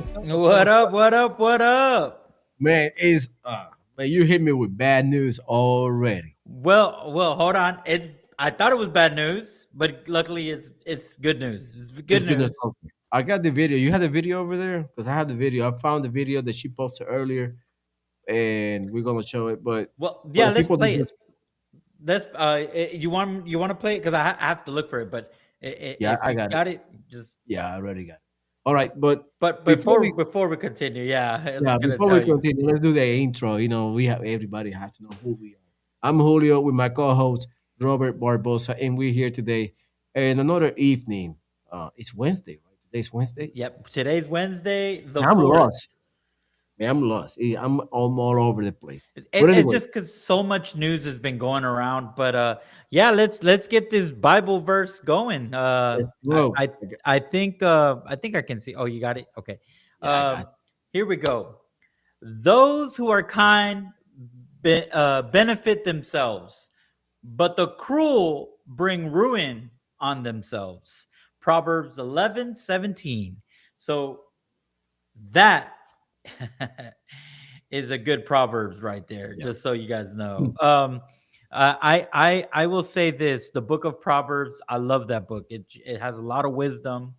What's up? What's up? What What's up? up? What up? What up? Man, man, you hit me with bad news already. Well, hold on. I thought it was bad news, but luckily it's good news. It's It's good goodness. news. Okay. I got the video. You had the video over there? Because I had the video. I found the video that she posted earlier and we're gonna show it. But Well, for yeah, the let's people that play it. just You want to play it because I have to look for it. But yeah, if I you got it. got it, just Yeah, I already got it. All right, but but before before we before we continue, yeah, I was yeah, gonna before we tell you. continue, let's do the intro. You know, we have everybody has to know who we are. I'm Julio with my co-host Robert Barbosa, and we're here today and another evening. It's Wednesday, right? Today's Wednesday. Yes. Yep, today's Wednesday, the I'm 4th. lost. Man, I'm lost. I'm all over the place. But It's anyway, just because so much news has been going around, but yeah, let's get this Bible verse going. let's go. I think I can see. Oh, you got it. Okay, Yeah, I got. um, here we go. Those who are kind benefit themselves, but the cruel bring ruin on themselves. Proverbs 11:17. So that is a good proverbs right there. Yeah. Just so you guys know. Hmm. I will say this: the book of Proverbs. I love that book. It has a lot of wisdom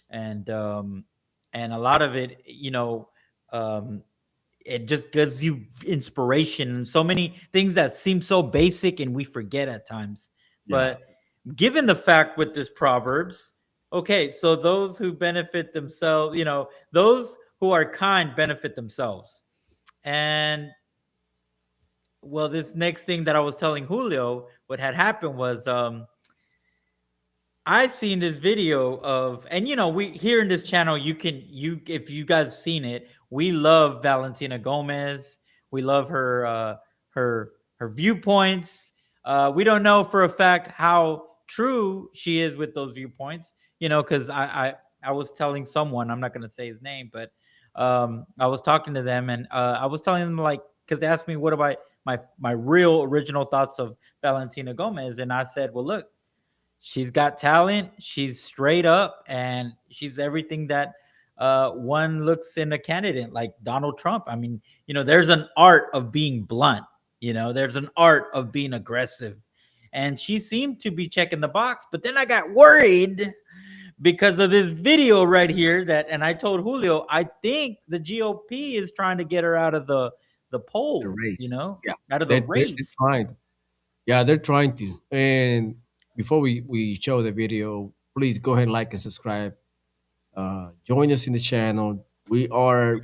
and a lot of it. Um, it just gives you inspiration and so many things that seem so basic and we forget at times. Yeah. But given the fact with this proverbs, okay, so those who benefit themselves, those who are kind benefit themselves. And well, this next thing that I was telling Julio, what had happened was I seen this video of, and we here in this channel, if you guys seen it, we love Valentina Gomez. We love her viewpoints. We don't know for a fact how true she is with those viewpoints, because I was telling someone, I'm not gonna say his name, but I was talking to them and I was telling them, like, because they asked me what about my real original thoughts of Valentina Gomez, and I said, well, look, she's got talent. She's straight up, and she's everything that one looks in a candidate like Donald Trump. I mean, there's an art of being blunt. There's an art of being aggressive, and she seemed to be checking the box. But then I got worried because of this video right here and I told Julio, I think the GOP is trying to get her out of the The poll. race. Yeah. Out of the They're race. trying. Yeah, they're trying to. And before we show the video, please go ahead and like and subscribe. Join us in the channel. We are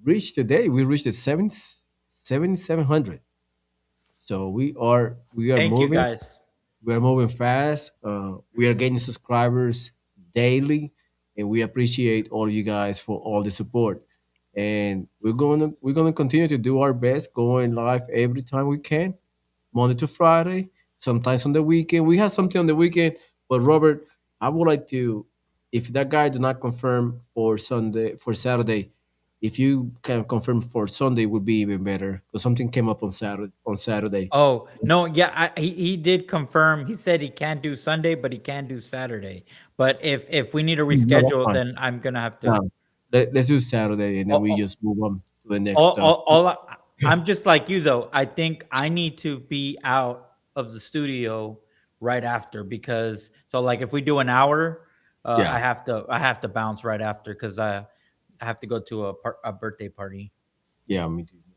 reached today. We reached the 7,700. So we are Thank you, moving. guys. We are moving fast. We are gaining subscribers daily, and we appreciate all you guys for all the support. And we're gonna continue to do our best, going live every time we can, Monday to Friday, sometimes on the weekend. We have something on the weekend, but Robert, I would like to, if that guy do not confirm for Saturday, if you can confirm for Sunday, would be even better. Because something came up on Saturday. Oh, no, yeah, he did confirm. He said he can't do Sunday, but he can do Saturday. But if we need to No, that's reschedule, fine. then I'm gonna have to. No, let's do Saturday, and then we All, just move on to the next all, stuff. all, all I'm just like you though. I think I need to be out of the studio right after because so like if we do an hour, Yeah, I have to bounce right after because I have to go to a birthday party. yeah.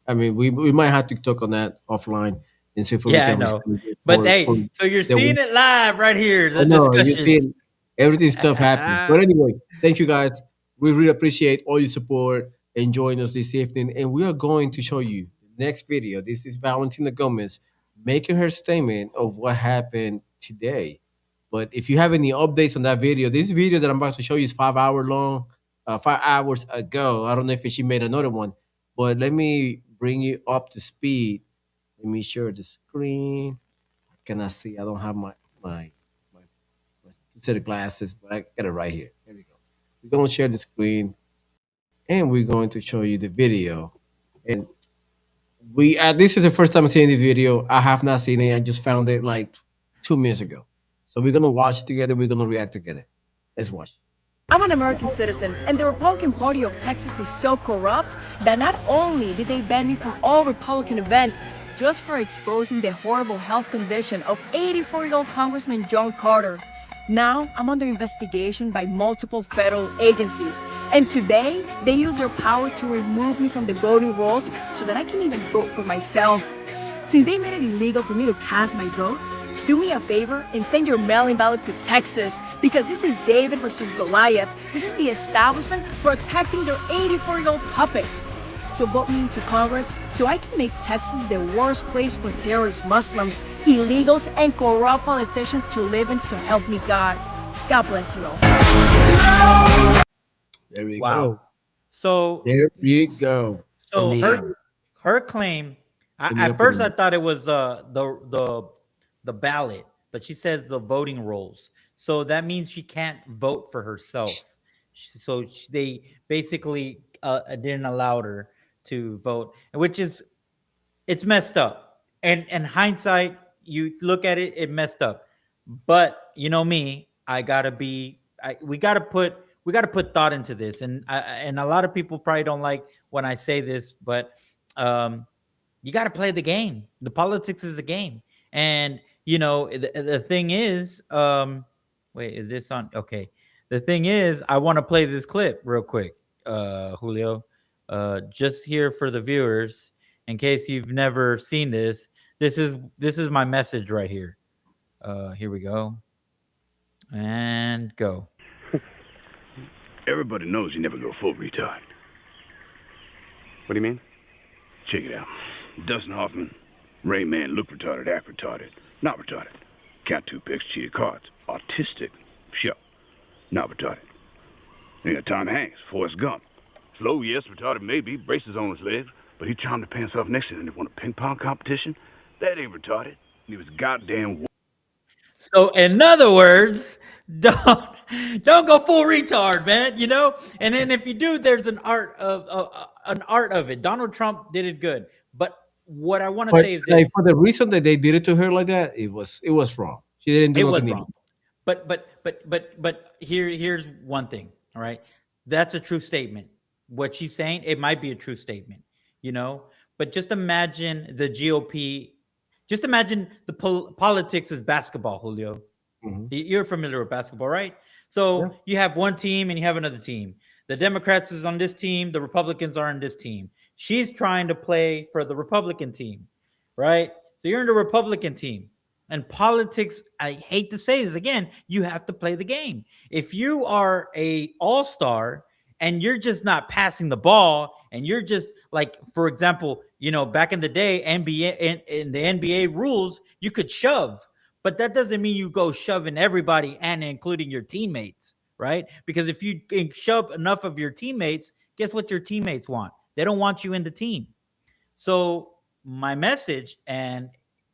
I mean, we might have to talk on that offline and see if we Yeah, I can know. reschedule it But for hey, so you're the seeing week. it live right here, I the know you discussions. see everything stuff happens. But anyway, thank you guys. We really appreciate all your support and joining us this evening. And we are going to show you the next video. This is Valentina Gomez making her statement of what happened today. But if you have any updates on that video, this video that I'm about to show you is 5 hour long, 5 hours ago. I don't know if she made another one, but let me bring you up to speed. Let me share the screen. I cannot see. I don't have my set of glasses, but I got it right here. Here we go. We're going to share the screen and we're going to show you the video. And this is the first time seeing the video. I have not seen it. I just found it like 2 minutes ago. So we're going to watch it together. We're going to react together. Let's watch. I'm an American citizen, and the Republican Party of Texas is so corrupt that not only did they ban me from all Republican events just for exposing the horrible health condition of 84-year-old Congressman John Carter, now I'm under investigation by multiple federal agencies. And today, they use their power to remove me from the voting rolls so that I can even vote for myself. Since they made it illegal for me to cast my vote, do me a favor and send your mail-in ballot to Texas because this is David versus Goliath. This is the establishment protecting their 84-year-old puppets. So vote me into Congress so I can make Texas the worst place for terrorist Muslims, illegals, and corrupt politicians to live in, so help me God. God bless you all. There we Wow. go. So There we go. I so mean, her claim, in my at first I opinion. thought it was the ballot, but she says the voting rolls. So that means she can't vote for herself. They basically didn't allow her to vote, which is it's messed up. And hindsight, you look at it, it messed up. But you know me, I gotta be. We gotta put thought into this, and a lot of people probably don't like when I say this, but um, you got to play the game. The politics is a game, and the thing is, wait, is this on? Okay, the thing is, I want to play this clip real quick, Julio, just here for the viewers, in case you've never seen this. This is my message right here. Here we go, and go. Everybody knows you never go full retard. What do you mean? Check it out. Dustin Hoffman, Rain Man, look retarded, act retarded, not retarded. Count two picks, cheated cards. Autistic, sure, not retarded. You got Tom Hanks, Forrest Gump. Slow, yes, retarded maybe, braces on his legs, but he charmed the pants off next to him and won a ping pong competition. That ain't retarded. He was goddamn. So, in other words, don't don't go full retard, man. And then if you do, there's an art of it. Donald Trump did it good, but what I want to But say is like this: for the reason that they did it to her like that, it was wrong. She didn't do it nothing was illegal. wrong. But here's one thing. All right, that's a true statement. What she's saying, it might be a true statement. You know, but just imagine the GOP. Just imagine the politics as basketball, Julio. Mhm. You're familiar with basketball, right? Yeah. So you have one team and you have another team. The Democrats is on this team, the Republicans are on this team. She's trying to play for the Republican team, right? So you're in the Republican team. And politics, I hate to say this again, you have to play the game. If you are a all-star and you're just not passing the ball and you're just like, for example, back in the day, NBA in the NBA rules, you could shove, but that doesn't mean you go shoving everybody and including your teammates, right? Because if you shove enough of your teammates, guess what your teammates want? They don't want you in the team. So my message, and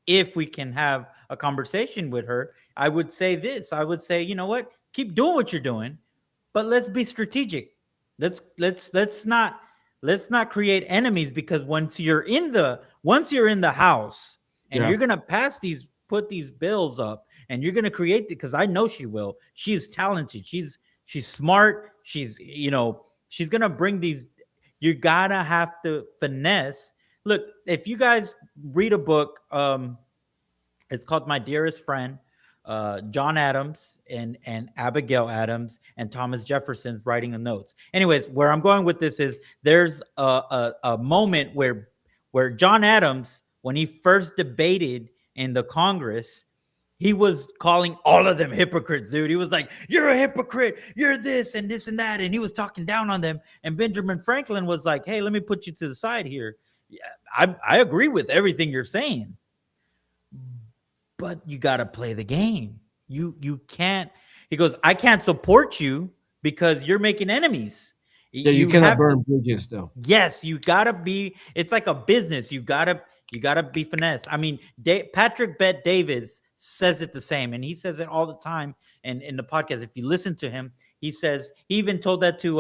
if we can have a conversation with her, I would say this. I would say, you know what? Keep doing what you're doing, but let's be strategic. Let's not create enemies, because once you're in the house and Yeah. you're gonna put these bills up, and you're gonna create, because I know she will. She is talented. She's smart. She's gonna bring these. You gotta have to finesse. Look, if you guys read a book, it's called My Dearest Friend. John Adams and Abigail Adams and Thomas Jefferson's writing the notes. Anyways, where I'm going with this is there's a moment where John Adams, when he first debated in the Congress, he was calling all of them hypocrites, dude. He was like, "You're a hypocrite. You're this and that," and he was talking down on them. And Benjamin Franklin was like, "Hey, let me put you to the side here. Yeah, I agree with everything you're saying, but you got to play the game. You can't." He goes, "I can't support you because you're making enemies. Yeah, you You cannot have to." burn bridges though. Yes, you gotta be. It's like a business. You gotta be finesse. I mean, Patrick Bet Davis says it the same, and he says it all the time. And in the podcast, if you listen to him, he says he even told that to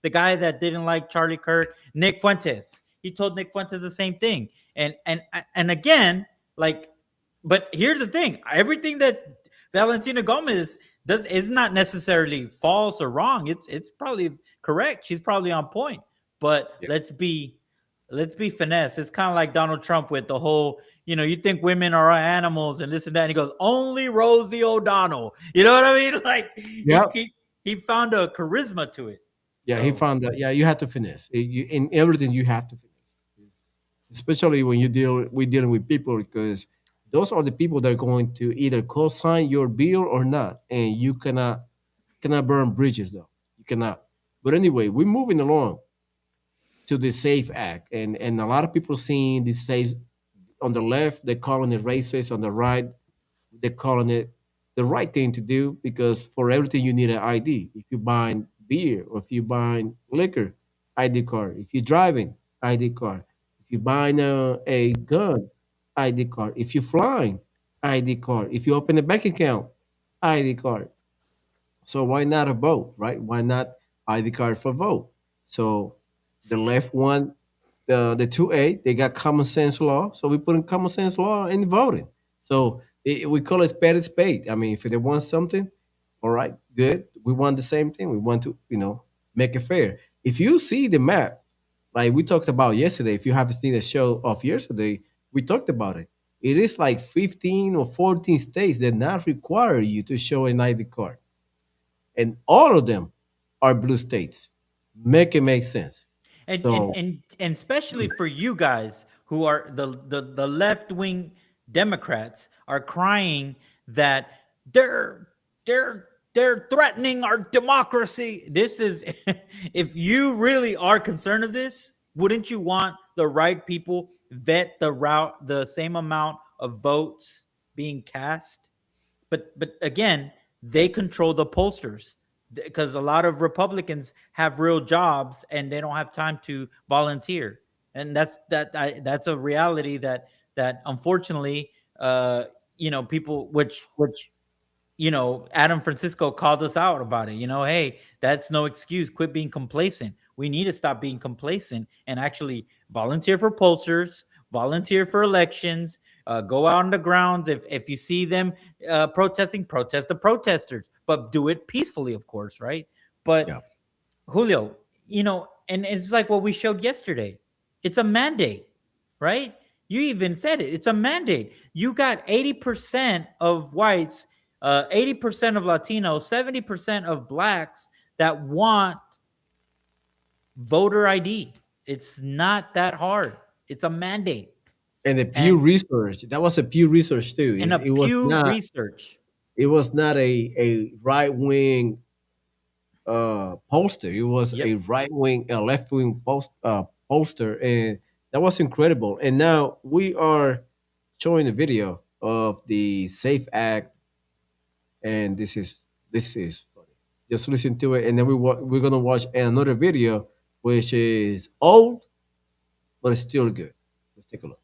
the guy that didn't like Charlie Kirk, Nick Fuentes. He told Nick Fuentes the same thing. And again, like, but here's the thing: everything that Valentina Gomez It's not necessarily false or wrong. It's probably correct. She's probably on point. But Yeah. let's be finesse. It's kind of like Donald Trump with the whole, you think women are animals and this and that. And he goes, only Rosie O'Donnell. You know what I mean? Like Yeah. he found a charisma to it. Yeah, he So found that. Yeah, you have to finesse. In everything, you have to finesse, especially when we're dealing with people, because those are the people that are going to either co-sign your bill or not, and you cannot burn bridges though. You cannot. But anyway, we're moving along to the Safe Act, and a lot of people seeing this safe on the left, they're calling it racist. On the right, they're calling it the right thing to do, because for everything you need an ID. If you're buying beer or if you're buying liquor, ID card. If you're driving, ID card. If you're buying a gun, ID card. If you're flying, ID card. If you open a bank account, ID card. So why not a vote, right? Why not ID card for vote? So the left one, the 2A, they got common sense law. So we put in common sense law in voting. So we call it spade a spade. I mean, if they want something, all right, good. We want the same thing. We want to, make it fair. If you see the map, like we talked about yesterday, if you haven't seen the show of yesterday, we talked about it. It is like 15 or 14 states that not require you to show an ID card, and all of them are blue states. Make it make sense. and and So and, and especially for you guys who are the left wing Democrats are crying that they're they're threatening our democracy. This is if you really are concerned of this, wouldn't you want the right people vet the same amount of votes being cast? But again, they control the pollsters because a lot of Republicans have real jobs and they don't have time to volunteer, and that's a reality that unfortunately, people which Adam Francisco called us out about it. Hey, that's no excuse. Quit being complacent. We need to stop being complacent and actually volunteer for pollsters, volunteer for elections, go out on the grounds. If you see them protesting, protest the protesters, but do it peacefully, of course, right? yeah, But Julio, and it's like what we showed yesterday. It's a mandate, right? You even said it. It's a mandate. You got 80% of whites, 80% of Latinos, 70% of blacks that want voter ID. It's not that hard. It's a mandate. and the Pew And Research, that was a Pew Research too. in a It was Pew not Research. a right wing poster. It was Yep. a right wing, a left wing poster, and that was incredible. And now we are showing a video of the Safe Act, and this is funny. Just listen to it, and then we're gonna watch another video which is old but it's still good. Let's take a look.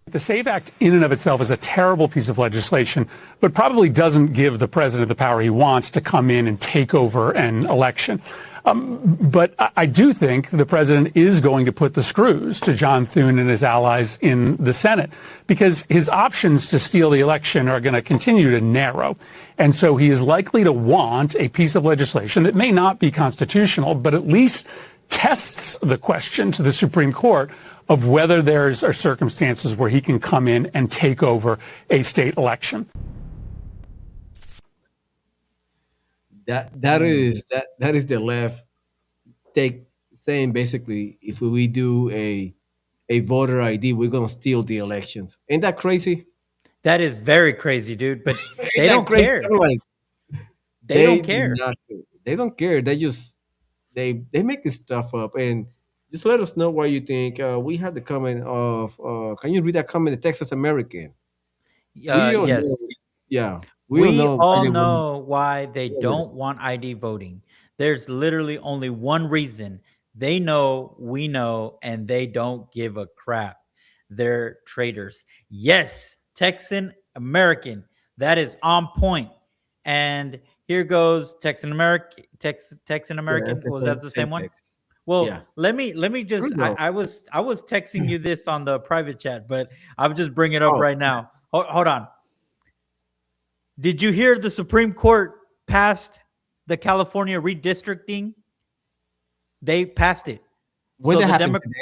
The SAVE Act in and of itself is a terrible piece of legislation, but probably doesn't give the president the power he wants to come in and take over an election. But I do think the president is going to put the screws to John Thune and his allies in the Senate, because his options to steal the election are going to continue to narrow. And so he is likely to want a piece of legislation that may not be constitutional, but at least tests the question to the Supreme Court of whether are circumstances where he can come in and take over a state election. That is the left take saying basically, if we do a voter ID, we're gonna steal the elections. Ain't that crazy? That is very crazy, dude. But Ain't they that don't crazy? care. I'm like, They don't do care. not care. They don't care. They make this stuff up, and just let us know what you think. We had the comment of can you read that comment? The Texas American. We all Yes. know, yeah, we all We know why all they want. know why they Yeah, don't want ID voting. There's literally only one reason. They know, we know, and they don't give a crap. They're traitors. Yes, Texan American. That is on point. And here goes Texan American. Texan yeah, American. it's Was the that the same same one? text. Well, Yeah, let me here just we go. I was texting you this on the private chat, but I'll just bring it up Oh, right now. Hold on. Did you hear the Supreme Court passed the California redistricting? They passed it. When So that the happened Democrat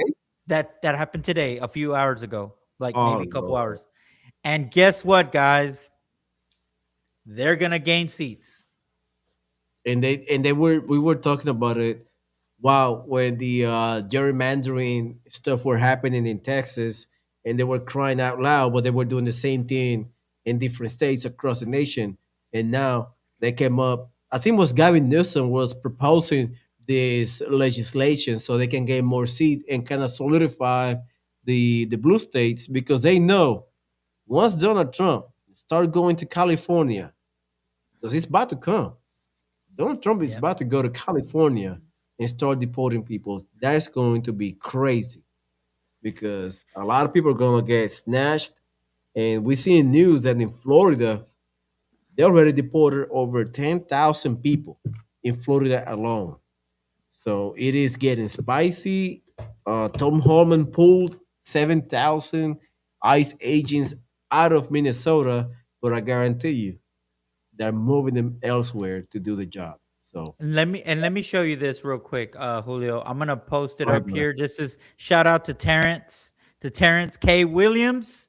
today? that happened today, a few hours ago, like maybe Oh a couple Lord. hours. And guess what, guys? They're gonna gain seats. And they were we were talking about it. Wow, when the gerrymandering stuff were happening in Texas, and they were crying out loud, but they were doing the same thing in different states across the nation. And now they came up. I think it was Gavin Newsom was proposing this legislation so they can get more seat and kind of solidify the blue states, because they know once Donald Trump start going to California, because it's about to come. Donald Trump is Yep. about to go to California and start deporting people. That's going to be crazy, because a lot of people are going to get snatched. And we see in news that in Florida, they already deported over 10,000 people in Florida alone. So it is getting spicy. Tom Harmon pulled 7,000 ICE agents out of Minnesota, but I guarantee you, they're moving them elsewhere to do the job. So, Let me show you this real quick, Julio. I'm gonna post it go ahead, up brother. here. This is shout out to Terrence K. Williams.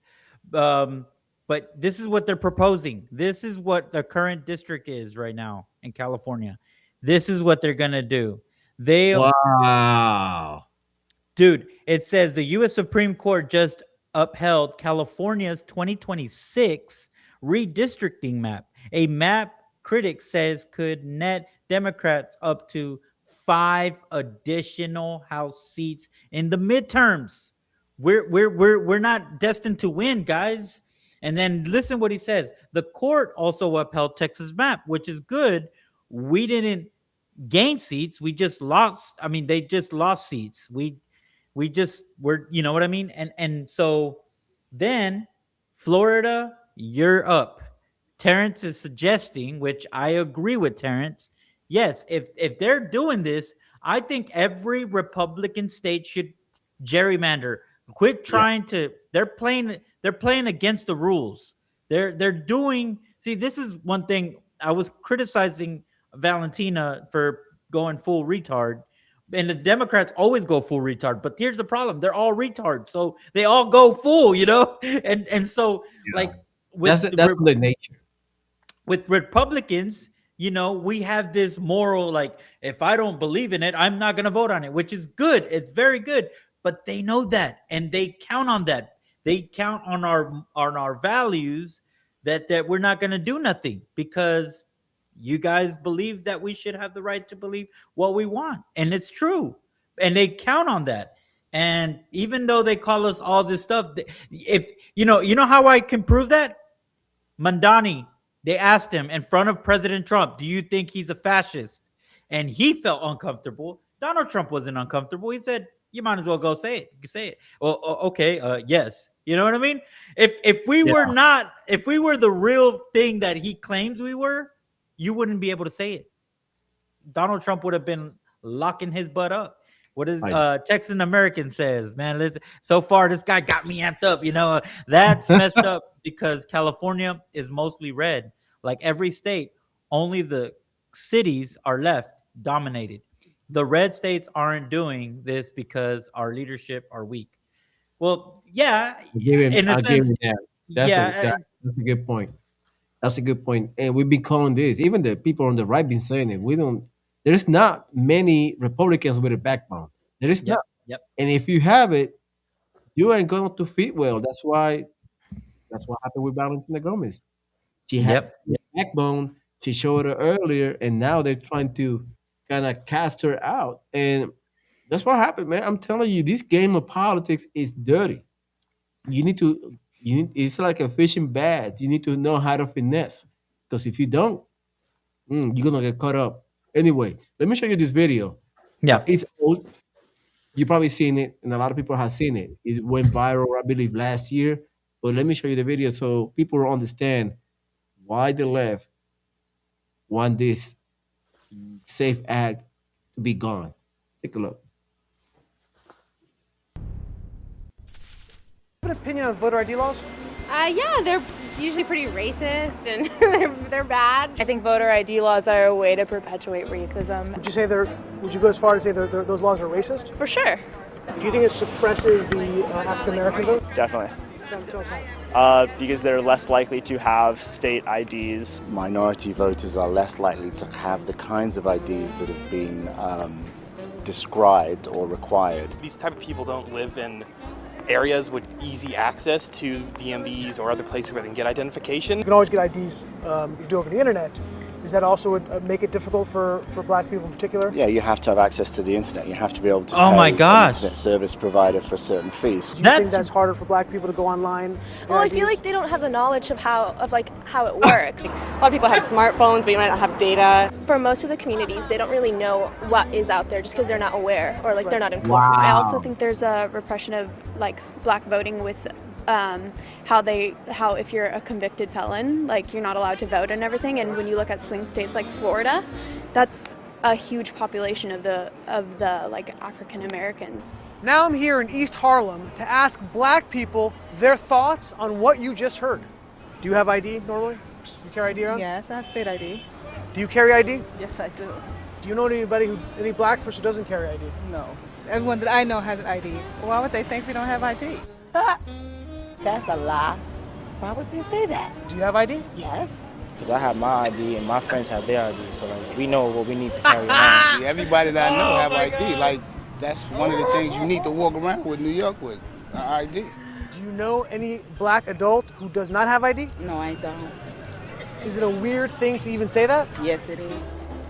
Um, but this is what they're proposing. This is what the current district is right now in California. This is what they're gonna do. They Wow. Dude, it says the U.S. Supreme Court just upheld California's 2026 redistricting map, a map critics says could net Democrats up to 5 additional House seats in the midterms. We're not destined to win, guys. And then listen what he says. The court also upheld Texas map, which is good. We didn't gain seats. We just lost. I mean, they just lost seats. We just were, you know what I mean? And so then Florida, you're up. Terrence is suggesting, which I agree with Terrence. Yes, if they're doing this, I think every Republican state should gerrymander. Quit Yeah. trying to they're playing against the rules. They're doing see, this is one thing I was criticizing Valentina for going full retard, and the Democrats always go full retard. But here's the problem: they're all retards, so they all go full, And so Yeah. like with That's the nature. with Republicans, we have this moral like, if I don't believe in it, I'm not going to vote on it, which is good. It's very good, but they know that and they count on that. They count on our values that we're not going to do nothing because you guys believe that we should have the right to believe what we want, and it's true. And they count on that. And even though they call us all this stuff, if you know how I can prove that, Mandani, they asked him in front of President Trump, do you think he's a fascist? And he felt uncomfortable. Donald Trump wasn't uncomfortable. He said, you might as well go say it. You say it. Well, okay, yes. You know what I mean? If we Yeah. were not, if we were the real thing that he claims we were, you wouldn't be able to say it. Donald Trump would have been locking his butt up. What is I Texan American says, man? Listen, so far this guy got me amped up. That's messed up because California is mostly red. Like every state, only the cities are left dominated. The red states aren't doing this because our leadership are weak. Well, yeah, in a I give sense, him that. yeah, That's a good point. That's a good point. And we've been calling this. Even the people on the right been saying it. We don't. There's not many Republicans with a backbone. There is yep, not. yep, And if you have it, you ain't going to fit well. That's why. That's what happened with Valentina Gomez. She had yep. a backbone. She showed it earlier, and now they're trying to kind of cast her out. And that's what happened, man. I'm telling you, this game of politics is dirty. You need to. It's like a fishing bat. You need to know how to finesse. Because if you don't, you're gonna get caught up. Anyway, let me show you this video. Yeah. It's old. You probably seen it, and a lot of people have seen it. It went viral, I believe, last year. But let me show you the video so people will understand why the left want this safe act to be gone. Take a look. An opinion on voter ID laws? Yeah, they're usually pretty racist and they're bad. I think voter ID laws are a way to perpetuate racism. Would you go as far as say those laws are racist? For sure. Do you think it suppresses the African American vote? Definitely. Tell us how. Because they're less likely to have state IDs. Minority voters are less likely to have the kinds of IDs that have been described or required. These type of people don't live in areas with easy access to DMVs or other places where they can get identification. You can always get IDs you do over the internet. Does that also make it difficult for black people in particular? Yeah, you have to have access to the internet. You have to be able to Oh pay my gosh. an internet service provider for certain fees. Do you think that's harder for black people to go online? Well, I feel like they don't have the knowledge of how it works. A lot of people have smartphones, but you might not have data. For most of the communities, they don't really know what is out there just because they're not aware or they're not informed. Wow. I also think there's a repression of black voting with how if you're a convicted felon, you're not allowed to vote and everything. And when you look at swing states like Florida, that's a huge population of the African Americans. Now I'm here in East Harlem to ask black people their thoughts on what you just heard. Do you have ID normally? You carry ID around? Yes, I have state ID. Do you carry ID? Yes, I do. Do you know any black person who doesn't carry ID? No. Everyone that I know has an ID. Why would they think we don't have ID? That's a lie. Why would they say that? Do you have ID? Yes. Because I have my ID and my friends have their ID, so we know what we need to carry around. Everybody that I know have ID. That's one of the things you need to walk around with New York with, ID. Do you know any black adult who does not have ID? No, I don't. Is it a weird thing to even say that? Yes, it is.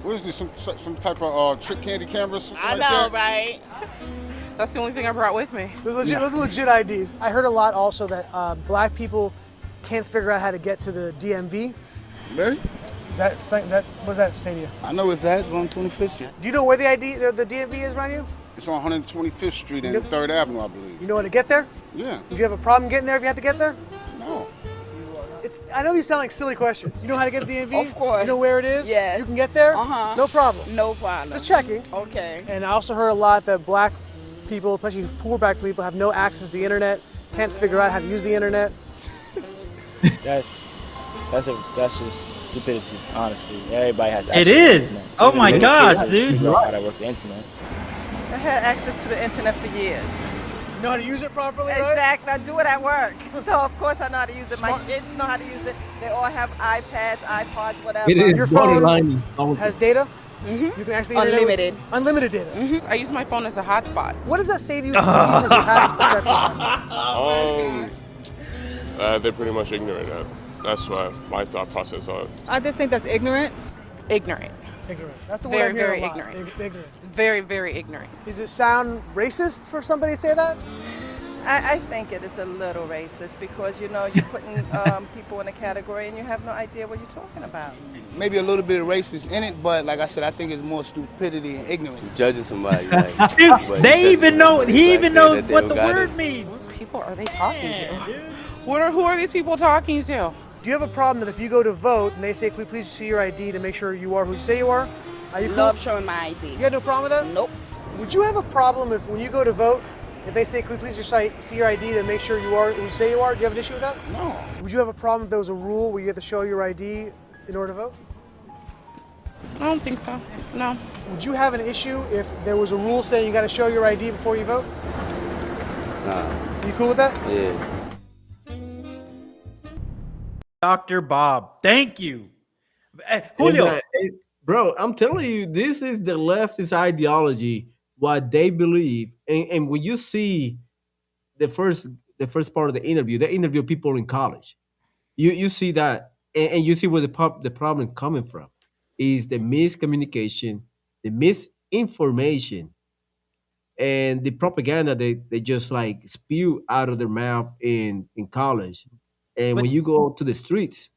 What is this, some type of trick candy cameras? I know, right? That's the only thing I brought with me. Those are legit IDs. I heard a lot also that black people can't figure out how to get to the DMV. Really? What does that say to you? I know it's that, on 25th Street. Do you know where the DMV is around you? It's on 125th Street and 3rd Avenue, I believe. You know how to get there? Yeah. Would you have a problem getting there if you had to get there? No. I know these sound like silly questions. You know how to get to the DMV? Of course. You know where it is? Yes. You can get there? Uh-huh. No problem. No problem. Just checking. Okay. And I also heard a lot that black people, especially poor black people, have no access to the internet, can't figure out how to use the internet. That's just stupidity, honestly. Everybody has access It to the is. internet. Oh my gosh, dude. Figure out how to work the internet. I had access to the internet for years. You know how to use it properly, right? Exactly. I do it at work. So, of course, I know how to use it. My kids know how to use it. They all have iPads, iPods, whatever. It is Your phone borderline. has data? Mm-hmm. You can actually Unlimited. Unlimited data. Mm-hmm. I use my phone as a hotspot. What does that say to you? If you have this perception? They're pretty much ignorant. That's why my thought process on it. I just think that's ignorant. Ignorant. Ignorant. That's the word I'm Very, hearing a lot. very ignorant. Ignorant. Very, very ignorant. Does it sound racist for somebody to say that? I think it is a little racist because, you're putting people in a category and you have no idea what you're talking about. Maybe a little bit of racist in it, but like I said, I think it's more stupidity and ignorance. Judging somebody. Dude, he even knows what the word means. What people are they talking Man, to? dude. Who are these people talking to? Do you have a problem that if you go to vote and they say, "Can we please see your ID to make sure you are who you say you are?" Are you Love cool? showing my ID. You got no problem with that? Nope. Would you have a problem if when you go to vote, if they say, "Can we please just see your ID to make sure you are who you say you are?" Do you have an issue with that? No. Would you have a problem if there was a rule where you have to show your ID in order to vote? I don't think so. No. Would you have an issue if there was a rule saying you got to show your ID before you vote? Nah. You cool with that? Yeah. Dr. Bob, thank you. Julio. Bro, I'm telling you, this is the leftist ideology, what they believe. And when you see the first part of the interview, they interview people in college. You see that, and you see where the problem coming from is the miscommunication, the misinformation, and the propaganda they just like spew out of their mouth in college. And But when you go to the streets,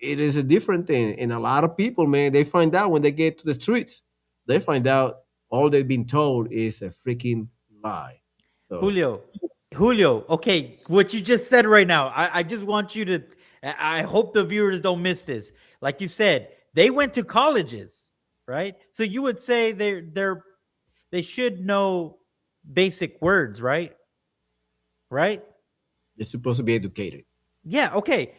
it is a different thing. And a lot of people, man, they find out when they get to the streets, they find out all they've been told is a freaking lie. So, Julio, okay, what you just said right now, I just want you to, I hope the viewers don't miss this. Like you said, they went to colleges, right? So you would say they should know basic words, right? Right? they're supposed to be educated. Yeah, okay.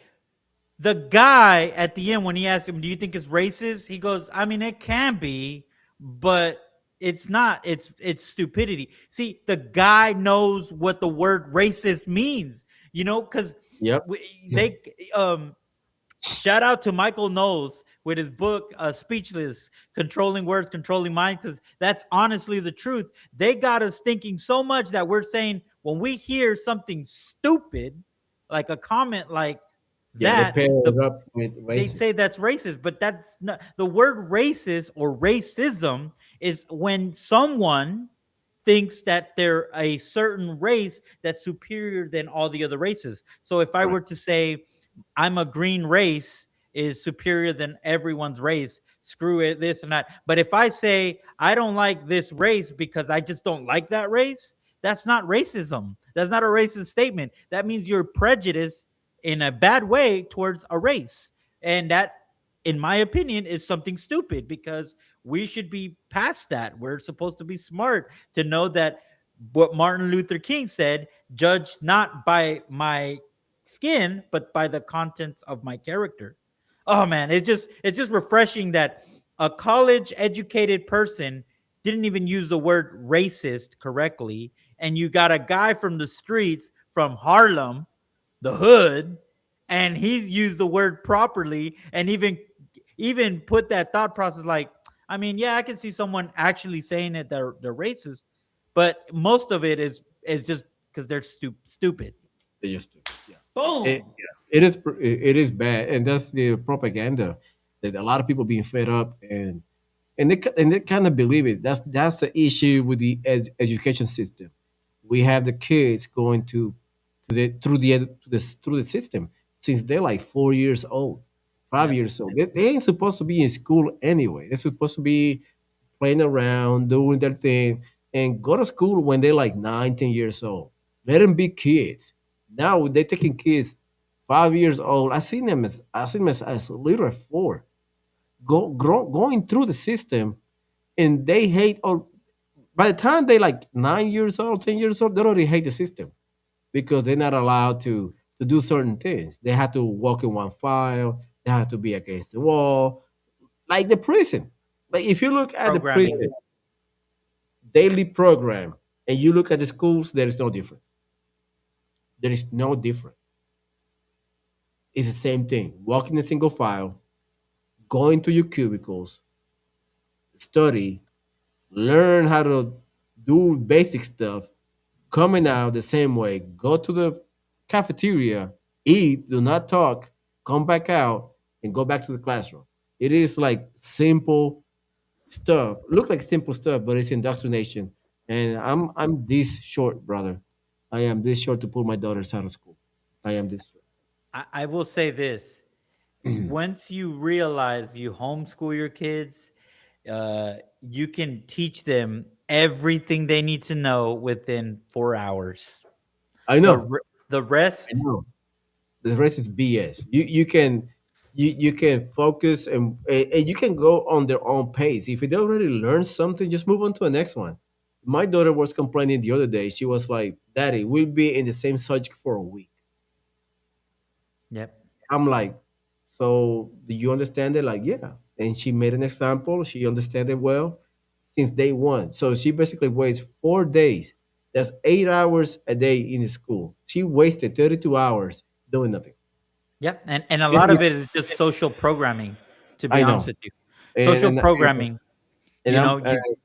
The guy at the end, when he asked him, "Do you think it's racist?" He goes, "I mean, it can be, but it's not. It's stupidity." See, the guy knows what the word racist means, because Yep. they shout out to Michael Knowles with his book Speechless, Controlling Words, Controlling Minds, because that's honestly the truth. They got us thinking so much that we're saying when we hear something stupid, like a comment like Yeah, they that, pair it up with they racist. say that's racist, but that's not the word. Racist or racism is when someone thinks that they're a certain race that's superior than all the other races. So if I Right. were to say I'm a green race is superior than everyone's race, screw it, this and that. But if I say I don't like this race because I just don't like that race, that's not racism. That's not a racist statement. That means you're prejudiced in a bad way towards a race. And that, in my opinion, is something stupid because we should be past that. We're supposed to be smart to know that what Martin Luther King said, judge not by my skin, but by the contents of my character. Oh man, it's just refreshing that a college educated person didn't even use the word racist correctly. And you got a guy from the streets from Harlem, the hood, and he's used the word properly and even put that thought process like, I mean, yeah, I can see someone actually saying that they're racist, but most of it is just because they're stupid. They just do. Yeah. Boom. It is bad, and that's the propaganda that a lot of people being fed up and they kind of believe it. That's the issue with the education system. We have the kids going to the through the ed- to the through the system since they're like 4 years old, five Yep. years old. They ain't supposed to be in school anyway. They're supposed to be playing around, doing their thing, and go to school when they're like 19 years old. Let them be kids. Now they're taking kids 5 years old. I seen them as little as four, going through the system, and they hate. Or by the time they like 9 years old, 10 years old, they already hate the system because they're not allowed to do certain things. They have to walk in one file. They have to be against the wall, like the prison. Like if you look at the Programming. prison daily program and you look at the schools, there is no difference. There is no difference. It's the same thing. Walk in a single file, go into your cubicles, study, learn how to do basic stuff, coming out the same way. Go to the cafeteria, eat, do not talk, come back out, and go back to the classroom. It is like simple stuff. Look like simple stuff, but it's indoctrination. And I'm this short, brother. I am this short to pull my daughters out of school. I am this short. I will say this. Once you realize you homeschool your kids, you can teach them everything they need to know within 4 hours. I The know. re- the I rest, know. The rest is BS. You can focus and you can go on their own pace. If they already learned something, just move on to the next one. My daughter was complaining the other day. She was like, "Daddy, we'll be in the same subject for a week." yep. I'm like, "So do you understand it?" Like, yeah. And she made an example. She understand it well since day one. So she basically wastes 4 days. That's 8 hours a day in the school. She wasted 32 hours doing nothing. Yep. And a lot Basically, of it is just social programming, to be I honest know. with you. And Social and and, programming, and you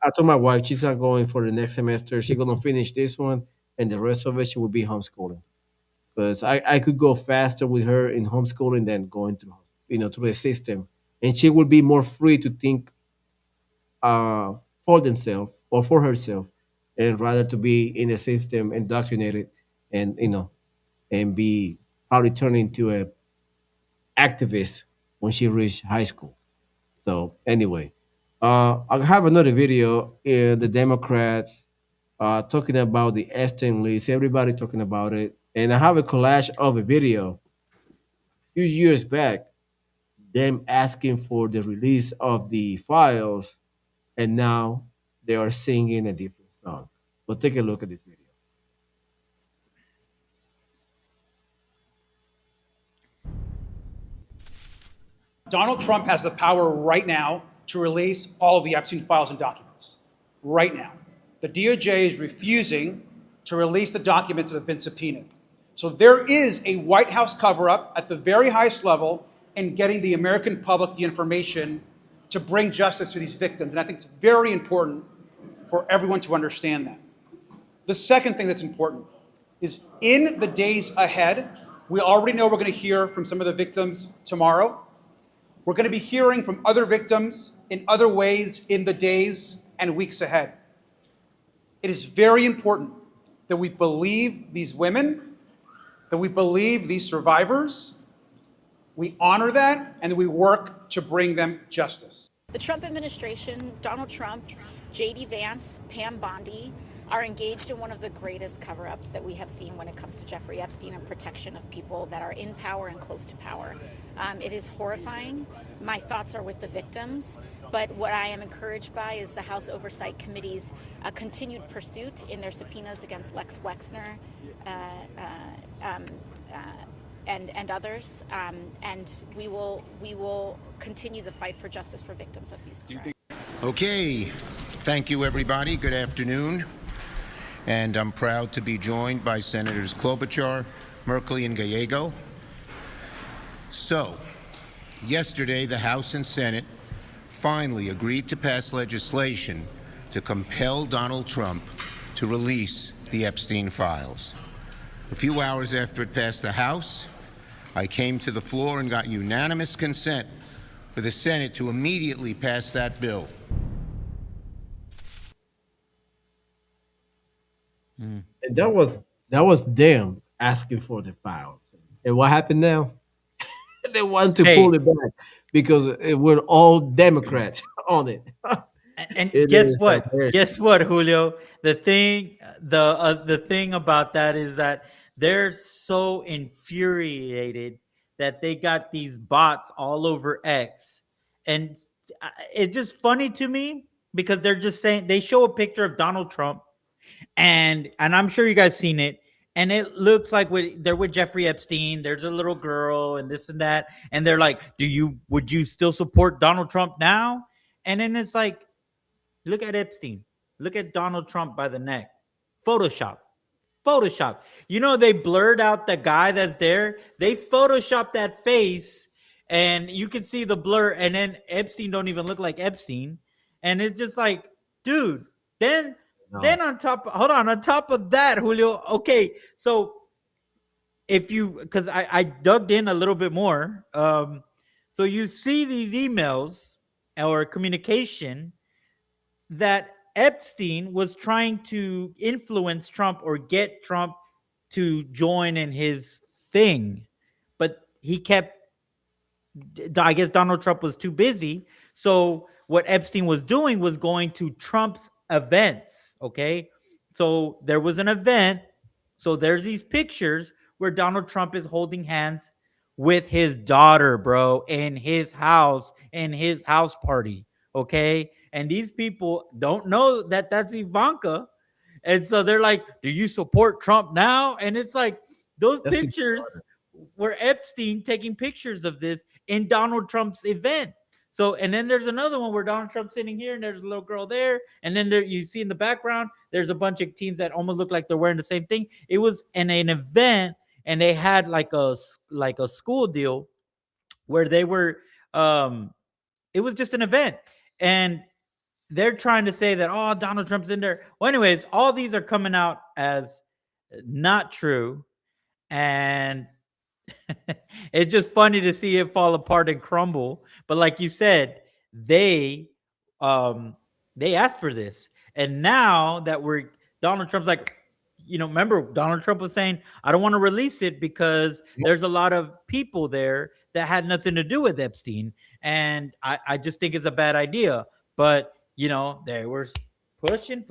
I told my wife she's not going for the next semester. She's gonna finish this one, and the rest of it she will be homeschooling. Because I could go faster with her in homeschooling than going through through the system, and she will be more free to think for themselves or for herself, and rather to be in the system indoctrinated, and and be probably turn into a activist when she reach high school. So anyway, I have another video in the Democrats talking about the Epstein list. Everybody talking about it, and I have a collage of a video a few years back, them asking for the release of the files, and now they are singing a different song. But take a look at this video. Donald Trump has the power right now to release all of the Epstein files and documents. Right now. The DOJ is refusing to release the documents that have been subpoenaed. So there is a White House cover-up at the very highest level in getting the American public the information to bring justice to these victims. And I think it's very important for everyone to understand that. The second thing that's important is in the days ahead, we already know we're going to hear from some of the victims tomorrow. We're going to be hearing from other victims in other ways in the days and weeks ahead. It is very important that we believe these women, that we believe these survivors, we honor that, and that we work to bring them justice. The Trump administration, Donald Trump, J.D. Vance, Pam Bondi, are engaged in one of the greatest cover-ups that we have seen when it comes to Jeffrey Epstein and protection of people that are in power and close to power. It is horrifying. My thoughts are with the victims, but what I am encouraged by is the House Oversight Committee's continued pursuit in their subpoenas against Lex Wexner and others, and we will continue the fight for justice for victims of these crimes. Okay, thank you everybody. Good afternoon. And I'm proud to be joined by Senators Klobuchar, Merkley, and Gallego. So, yesterday the House and Senate finally agreed to pass legislation to compel Donald Trump to release the Epstein files. A few hours after it passed the House, I came to the floor and got unanimous consent for the Senate to immediately pass that bill. And that was them asking for the files. And what happened now? They want to pull it back because we're all Democrats on it. And guess what? Guess what, Julio? The thing about that is that they're so infuriated that they got these bots all over X, and it's just funny to me because they're just saying, they show a picture of Donald Trump, and I'm sure you guys seen it, and it looks like they're with Jeffrey Epstein. There's a little girl and this and that, and they're like, would you still support Donald Trump now? And then it's like, look at Epstein. Look at Donald Trump by the neck. Photoshop. You know, they blurred out the guy that's there. They photoshopped that face, and you can see the blur, and then Epstein don't even look like Epstein. And it's just like, dude, then on top of that, Julio, okay, so because I dug in a little bit more, so you see these emails or communication that Epstein was trying to influence Trump or get Trump to join in his thing, but I guess Donald Trump was too busy. So what Epstein was doing was going to Trump's events. Okay. So there was an event. So there's these pictures where Donald Trump is holding hands with his daughter, bro, in his house party. Okay. And these people don't know that that's Ivanka. And so they're like, do you support Trump now? And it's like, those pictures were Epstein taking pictures of this in Donald Trump's event. So, and then there's another one where Donald Trump's sitting here and there's a little girl there. And then there, you see in the background, there's a bunch of teens that almost look like they're wearing the same thing. It was in an event, and they had like a school deal where they were, it was just an event. And they're trying to say that, oh, Donald Trump's in there. Well, anyways, all these are coming out as not true. And it's just funny to see it fall apart and crumble. But like you said, they asked for this. And now that Donald Trump's like, remember Donald Trump was saying, I don't want to release it because there's a lot of people there that had nothing to do with Epstein. And I just think it's a bad idea. But they were pushing.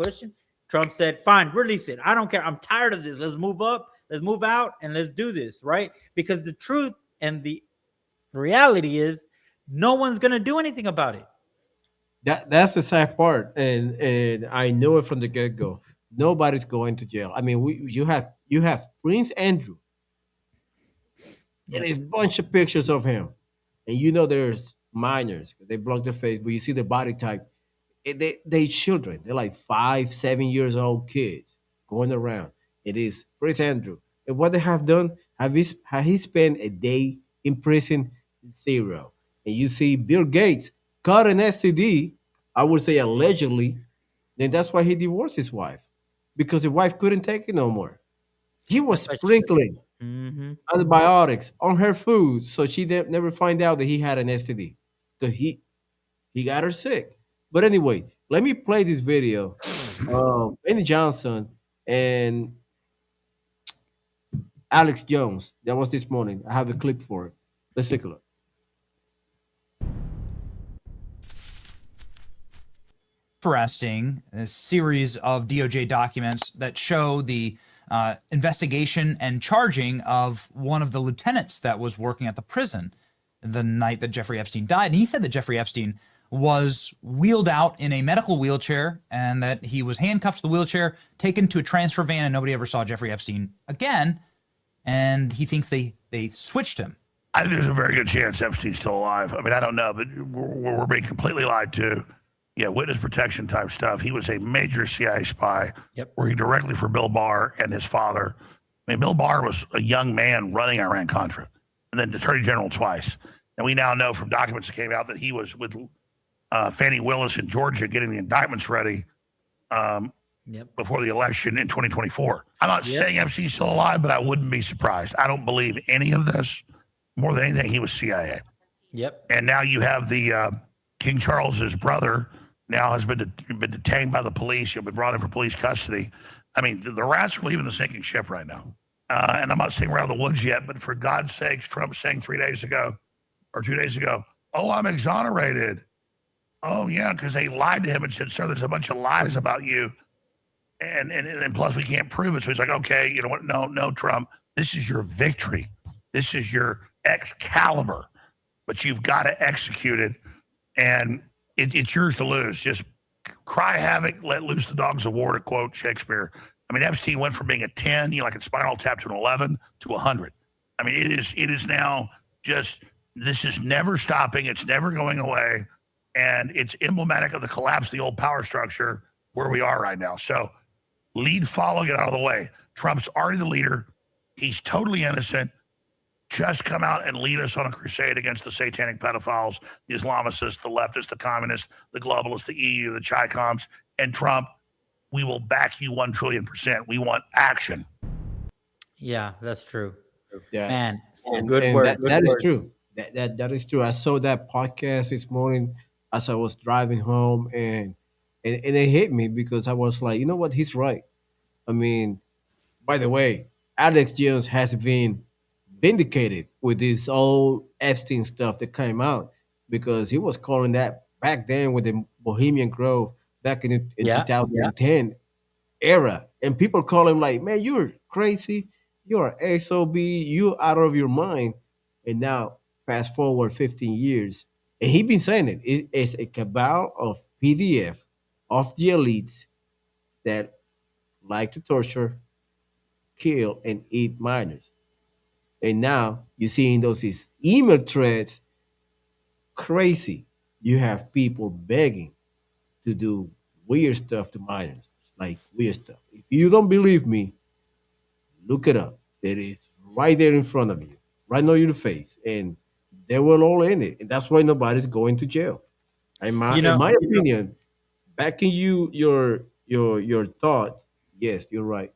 Trump said, fine, release it. I don't care. I'm tired of this. Let's move up. Let's move out and let's do this, right? Because the truth and the reality is no one's going to do anything about it. That's the sad part. And I know it from the get-go. Nobody's going to jail. I mean, you have Prince Andrew. And there's a bunch of pictures of him. and you know there's minors. They block their face, but you see the body type. They children. They're like 5, 7 years old kids going around. It is Prince Andrew. And what they have done, have he spent a day in prison? Zero. And you see Bill Gates caught an STD, I would say allegedly, then that's why he divorced his wife. Because the wife couldn't take it no more. He was That's why she, sprinkling hmm antibiotics on her food so she never find out that he had an STD. Because he got her sick. But anyway, let me play this video. Benny Johnson and Alex Jones. That was this morning. I have a clip for it. Let's take a look. Interesting a series of DOJ documents that show the investigation and charging of one of the lieutenants that was working at the prison the night that Jeffrey Epstein died. And he said that Jeffrey Epstein was wheeled out in a medical wheelchair and that he was handcuffed to the wheelchair, taken to a transfer van, and nobody ever saw Jeffrey Epstein again. And he thinks they switched him. I think there's a very good chance Epstein's still alive. I mean, I don't know, but we're being completely lied to. Yeah, witness protection type stuff. He was a major CIA spy, working directly for Bill Barr and his father. I mean, Bill Barr was a young man running Iran-Contra, and then Attorney General twice. And we now know from documents that came out that he was with Fannie Willis in Georgia getting the indictments ready before the election in 2024. I'm not saying Epstein's still alive, but I wouldn't be surprised. I don't believe any of this. More than anything, he was CIA. Yep. And now you have the King Charles's brother now has been detained by the police. He'll be brought in for police custody. I mean, the rats are leaving the sinking ship right now. And I'm not saying we're out of the woods yet, but for God's sakes, Trump saying 3 days ago or 2 days ago, oh, I'm exonerated. Oh, yeah, because they lied to him and said, sir, there's a bunch of lies about you. And plus we can't prove it. So he's like, okay, you know what? No, Trump, this is your victory. This is your Excalibur, but you've got to execute it. And it's yours to lose. Just cry havoc, let loose the dogs of war, to quote Shakespeare. I mean, Epstein went from being a 10, like in Spinal Tap, to an 11 to 100. I mean, it is now just, this is never stopping. It's never going away. And it's emblematic of the collapse of the old power structure where we are right now. So lead, follow, get out of the way. Trump's already the leader. He's totally innocent. Just come out and lead us on a crusade against the satanic pedophiles, the Islamicists, the leftists, the communists, the globalists, the EU, the Chi-Coms, and Trump. We will back you 1,000,000,000%. We want action. Yeah, that's true. Yeah. Man, And good word. That is true. That is true. I saw that podcast this morning as I was driving home, and it hit me because I was like, you know what? He's right. I mean, by the way, Alex Jones has been vindicated with this old Epstein stuff that came out because he was calling that back then with the Bohemian Grove back in Yeah, 2010 era. And people call him like, man, you're crazy. You're SOB. You're out of your mind. And now, fast forward 15 years, and he been saying it. It's a cabal of PDF of the elites that like to torture, kill, and eat minors. And now you're seeing those email threads crazy. You have people begging to do weird stuff to minors, like weird stuff. If you don't believe me, look it up. It is right there in front of you, right on your face, and they were all in it. And that's why nobody's going to jail. In my opinion, backing your thoughts, yes, you're right.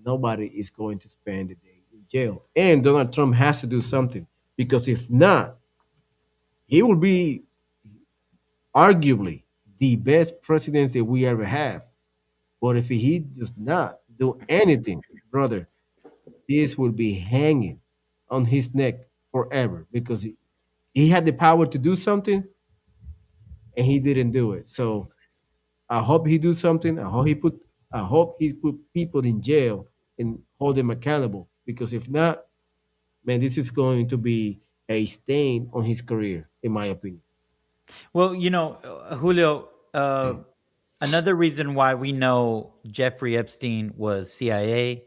Nobody is going to spend the day in jail. And Donald Trump has to do something because if not, he will be arguably the best president that we ever have. But if he does not do anything, brother, this will be hanging on his neck forever because he had the power to do something and he didn't do it. So I hope he do something. I hope he put people in jail and hold them accountable. Because if not, man, this is going to be a stain on his career, in my opinion. Well, Julio, another reason why we know Jeffrey Epstein was CIA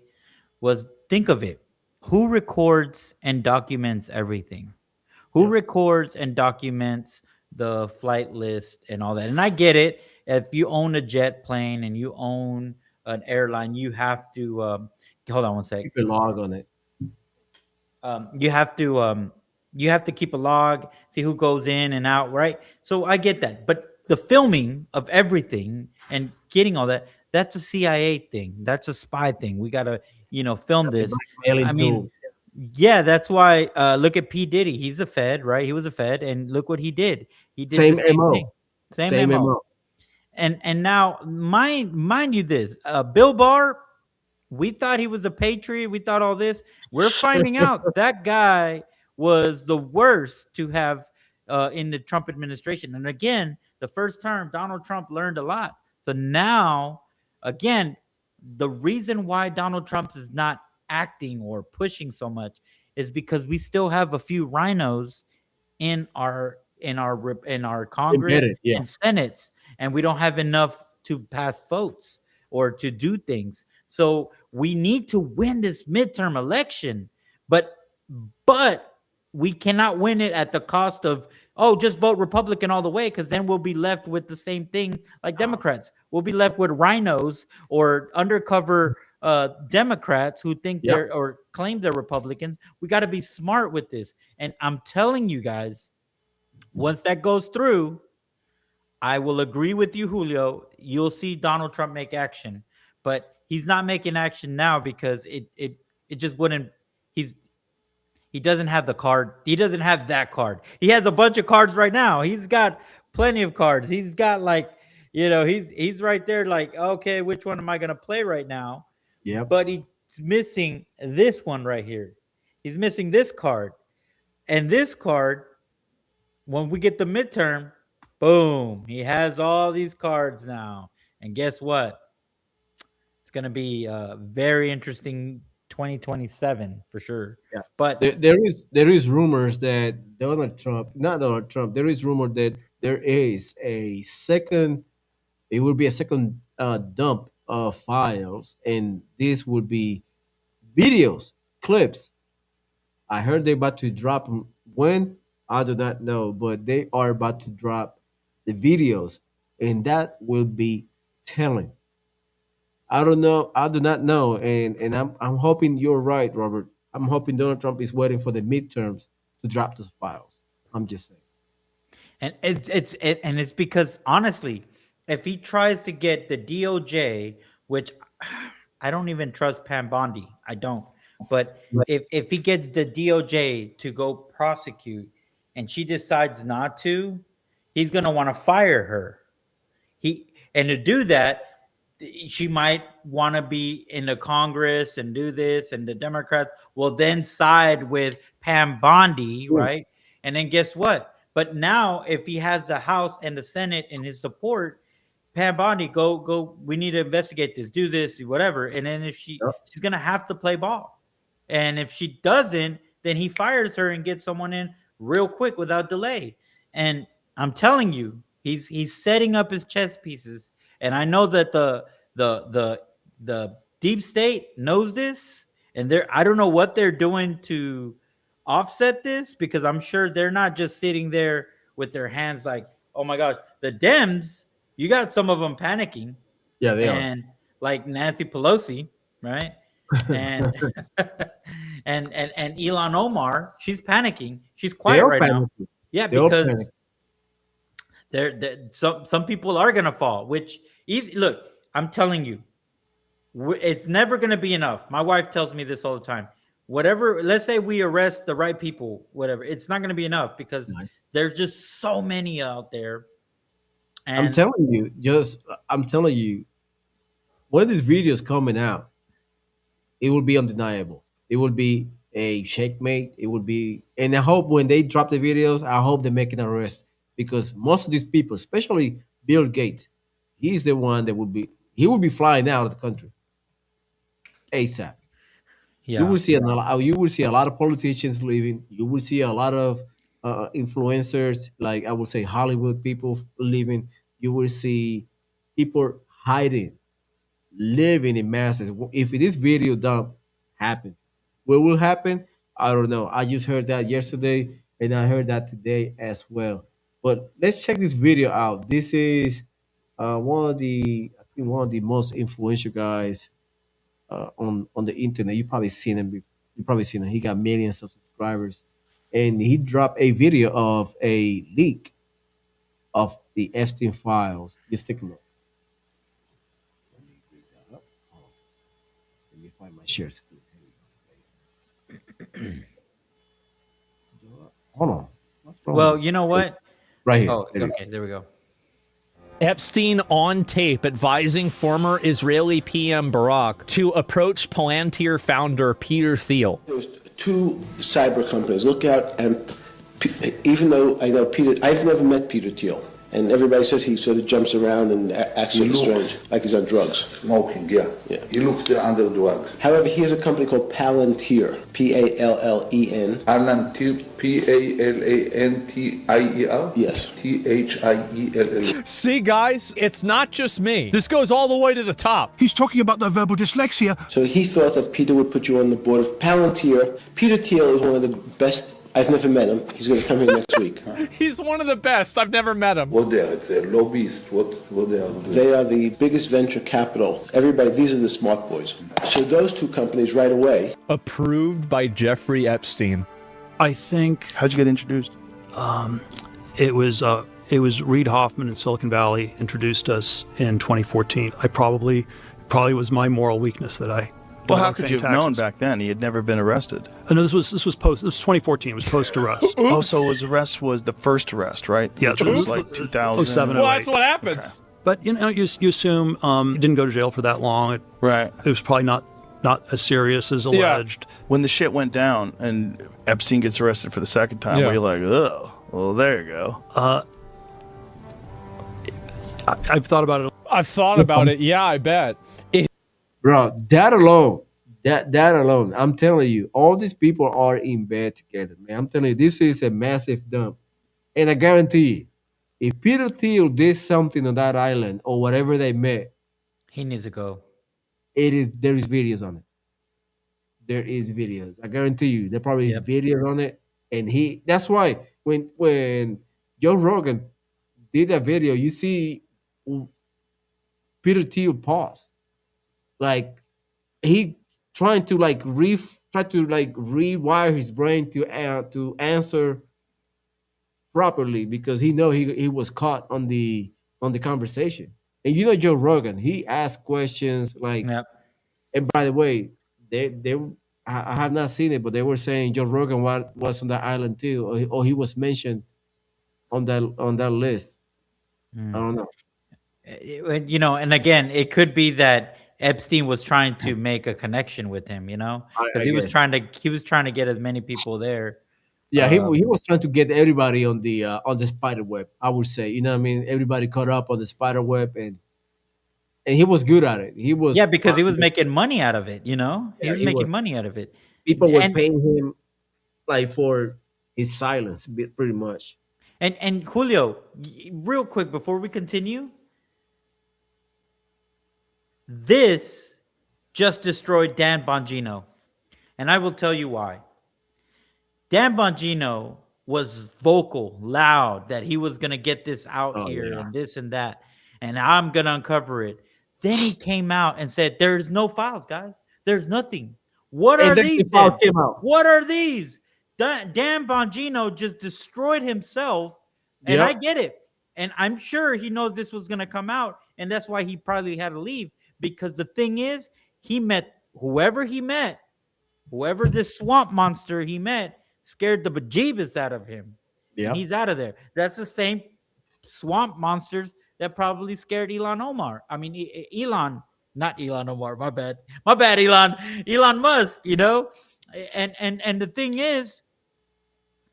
was, think of it. Who records and documents everything? Who records and documents the flight list and all that? And I get it. If you own a jet plane and you own an airline, you have to hold on one sec. Keep a log on it. You have to keep a log, see who goes in and out, right? So I get that, but the filming of everything and getting all that, that's a CIA thing. That's a spy thing. We gotta, film That's a this. blackmailing I mean, tool. yeah, that's why. Look at P Diddy. He's a Fed, right? He was a Fed, and look what he did. He did the Same same thing. MO. Same Same MO. MO. And now, mind you, this Bill Barr, we thought he was a patriot. We thought all this. We're finding out that guy was the worst to have in the Trump administration. And again, the first term, Donald Trump learned a lot. So now, again, the reason why Donald Trump is not acting or pushing so much is because we still have a few rhinos in our Congress Embedded, yeah. and Senates, and we don't have enough to pass votes or to do things. So we need to win this midterm election, but we cannot win it at the cost of just vote Republican all the way, because then we'll be left with the same thing like Democrats. We'll be left with rhinos or undercover Democrats who think Yep. they're or claim they're Republicans. We got to be smart with this, and I'm telling you guys, once that goes through, I will agree with you, Julio. You'll see Donald Trump make action, but he's not making action now because it just wouldn't. He doesn't have the card. He doesn't have that card. He has a bunch of cards right now. He's got plenty of cards. He's got he's right there. Like, okay, which one am I gonna play right now? Yeah. But he's missing this one right here. He's missing this card, and this card. When we get the midterm, boom, he has all these cards now. And guess what? It's going to be a very interesting 2027 for sure. Yeah. But there is rumors that not Donald Trump, there is rumor that there is a second, it will be a second dump of files, and this would be videos, clips. I heard they're about to drop 'em. When? I do not know, but they are about to drop the videos, and that will be telling. I don't know. I do not know, and I'm hoping you're right, Robert. I'm hoping Donald Trump is waiting for the midterms to drop those files. I'm just saying. and it's because honestly, if he tries to get the DOJ, which I don't even trust Pam Bondi, I don't. But if he gets the DOJ to go prosecute and she decides not to, he's gonna want to fire her. And to do that, she might want to be in the Congress and do this, and the Democrats will then side with Pam Bondi, right? And then guess what? But now, if he has the House and the Senate in his support, Pam Bondi, go. We need to investigate this, do this, whatever. And then if she's gonna have to play ball, and if she doesn't, then he fires her and gets someone in real quick without delay. And I'm telling you, he's setting up his chess pieces. And I know that the deep state knows this, and I don't know what they're doing to offset this, because I'm sure they're not just sitting there with their hands like, oh my gosh, the Dems, you got some of them panicking. Yeah, they are. And like Nancy Pelosi, right? And and Elon Omar, she's panicking. She's quiet right now. Yeah, because some people are gonna fall. Which look, I'm telling you, it's never gonna be enough. My wife tells me this all the time. Whatever, let's say we arrest the right people, whatever, it's not gonna be enough because there's just so many out there. And I'm telling you, when this video is coming out, it will be undeniable. It will be a checkmate. It will be, and I hope when they drop the videos, I hope they make an arrest, because most of these people, especially Bill Gates, he's the one that he will be flying out of the country ASAP. Yeah. You will see a lot of politicians leaving. You will see a lot of influencers, like I would say Hollywood people leaving. You will see people hiding, living in masses. If this video dump happen, what will happen? I don't know. I just heard that yesterday, and I heard that today as well. But let's check this video out. This is one of the I think one of the most influential guys on the internet. You probably seen him. You probably seen him. He got millions of subscribers, and he dropped a video of a leak of the Epstein files. Just take a look. Let me bring that up. Let me find my share screen. Hold on. What's wrong Well, with you know what? right here? Oh, okay, there we go. Epstein on tape advising former Israeli PM Barak to approach Palantir founder Peter Thiel. There was two cyber companies. Look out, and even though I know Peter, I've never met Peter Thiel. And everybody says he sort of jumps around and acts sort of strange, like he's on drugs. Smoking, yeah. He looks there under drugs. However, he has a company called Palantir, P-A-L-L-E-N. Palantir, P-A-L-A-N-T-I-E-R? Yes. T-H-I-E-L-L. See, guys, it's not just me. This goes all the way to the top. He's talking about the verbal dyslexia. So he thought that Peter would put you on the board of Palantir. Peter Thiel is one of the best. I've never met him. He's going to come here next week. He's one of the best. I've never met him. What they are? It's a lobbyist. What they are? They are the biggest venture capital. Everybody, these are the smart boys. So those two companies right away. Approved by Jeffrey Epstein. I think. How'd you get introduced? It was Reid Hoffman in Silicon Valley introduced us in 2014. I probably was my moral weakness that I. Well, how could you have known back then? He had never been arrested. No, this was 2014. It was post arrest. Oh, so his arrest was the first arrest, right? Yeah, which was like 2007. Well, that's what happens. Okay. But you assume he didn't go to jail for that long. Right. It was probably not as serious as alleged. Yeah. When the shit went down and Epstein gets arrested for the second time, were you like, oh, well, there you go. I've thought about it. I've thought about it. Yeah, I bet. Bro, that alone, I'm telling you, all these people are in bed together, man. I'm telling you, this is a massive dump. And I guarantee you, if Peter Thiel did something on that island or whatever they met, he needs to go. There is videos on it. There is videos. I guarantee you, there probably is videos on it. And that's why when Joe Rogan did that video, you see Peter Thiel pause. Like he trying to rewire his brain to answer properly because he know he was caught on the conversation. And Joe Rogan, he asked questions like, and by the way, I have not seen it, but they were saying Joe Rogan was on that island too, or he was mentioned on that list. I don't know. And again, it could be that Epstein was trying to make a connection with him, because he was trying to get as many people there. Yeah, he was trying to get everybody on the spider web. I would say, you know what I mean? Everybody caught up on the spider web, and he was good at it. He was because he was making money out of it. He was making money out of it. People were paying him like for his silence, pretty much. And Julio, real quick before we continue. This just destroyed Dan Bongino. And I will tell you why. Dan Bongino was vocal, loud, that he was going to get this out here and this and that. And I'm going to uncover it. Then he came out and said, there's no files, guys. There's nothing. What are these? Files came out. What are these? Dan Bongino just destroyed himself. And I get it. And I'm sure he knows this was going to come out. And that's why he probably had to leave. Because the thing is, whoever this swamp monster he met, scared the bejeebus out of him. Yeah, he's out of there. That's the same swamp monsters that probably scared Elon Omar. I mean, not Elon Omar. My bad, Elon Musk. And the thing is,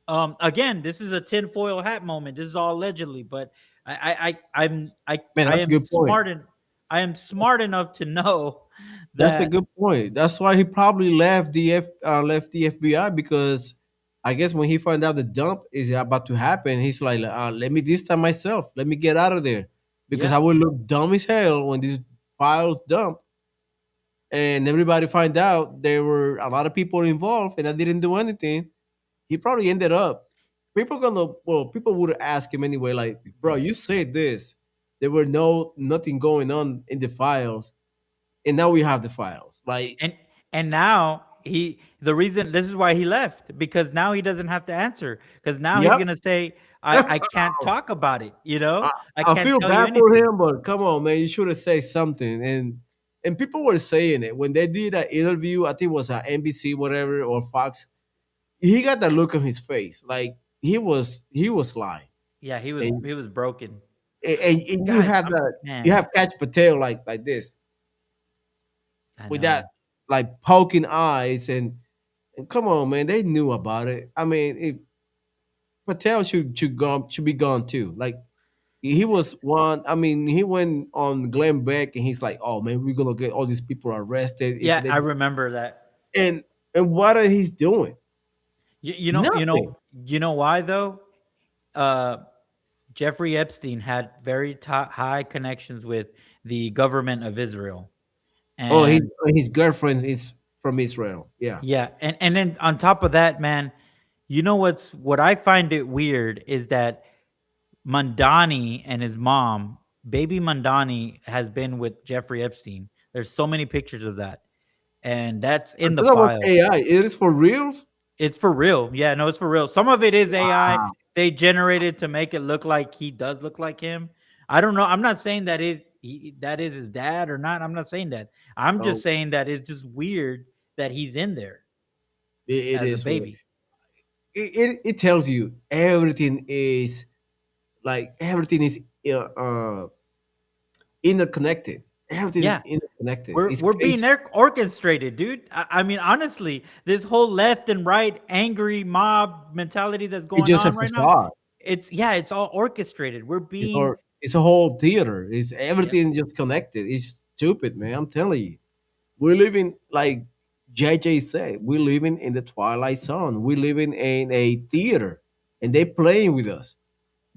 again, this is a tinfoil hat moment. This is all allegedly, but I am smart enough to know that. That's a good point. That's why he probably left the FBI, because I guess when he found out the dump is about to happen, he's like, let me distance myself. Let me get out of there, because I would look dumb as hell when these files dump and everybody find out there were a lot of people involved and I didn't do anything. He probably ended up people would ask him anyway, like, bro, you said this. There were nothing going on in the files, and now we have the files. Like, and now the reason this is why he left, because now he doesn't have to answer, because now he's yep. gonna say, I can't talk about it, I, I I can't feel tell you bad for anything. him, but come on, man, you should have said something. And people were saying it when they did an interview. I think it was NBC, whatever, or Fox. He got that look on his face, like he was lying. Yeah, he And, was broken. and you Guys, have that, you man, have Catch Patel like this I with know. that like poking eyes and come on, man, they knew about it. I mean, Patel should be gone too. Like he was one. I mean, he went on Glenn Beck and he's like, "Oh man, we're gonna get all these people arrested if Yeah, they." I remember that. And what are he's doing? You know, Nothing. you know why though? Uh, Jeffrey Epstein had very high connections with the government of Israel, Oh, and his girlfriend is from Israel. Yeah. yeah, and then on top of that, man, you know what I find it weird is that Mandani and his mom, baby Mandani, has been with Jeffrey Epstein. There's so many pictures of that, and that's in the That was files. AI. It is for reals. It's for real. Yeah, no, it's for real. Some of it is AI. Wow. They generated to make it look like he does look like him. I don't know. I'm not saying that that is his dad or not. I'm not saying that. I'm just Oh, saying that it's just weird that he's in there it as a is weird. baby. It tells you everything is everything is interconnected. Everything is Yeah, interconnected. It's we're being crazy. orchestrated, dude. I mean, honestly, this whole left and right angry mob mentality that's It's going just a on right now, facade. it's all orchestrated. We're being It's a whole theater. It's Yep. everything just connected. It's stupid, man. I'm telling you. We're living like JJ said. We're living in the Twilight Zone. We're living in a theater, and they playing with us.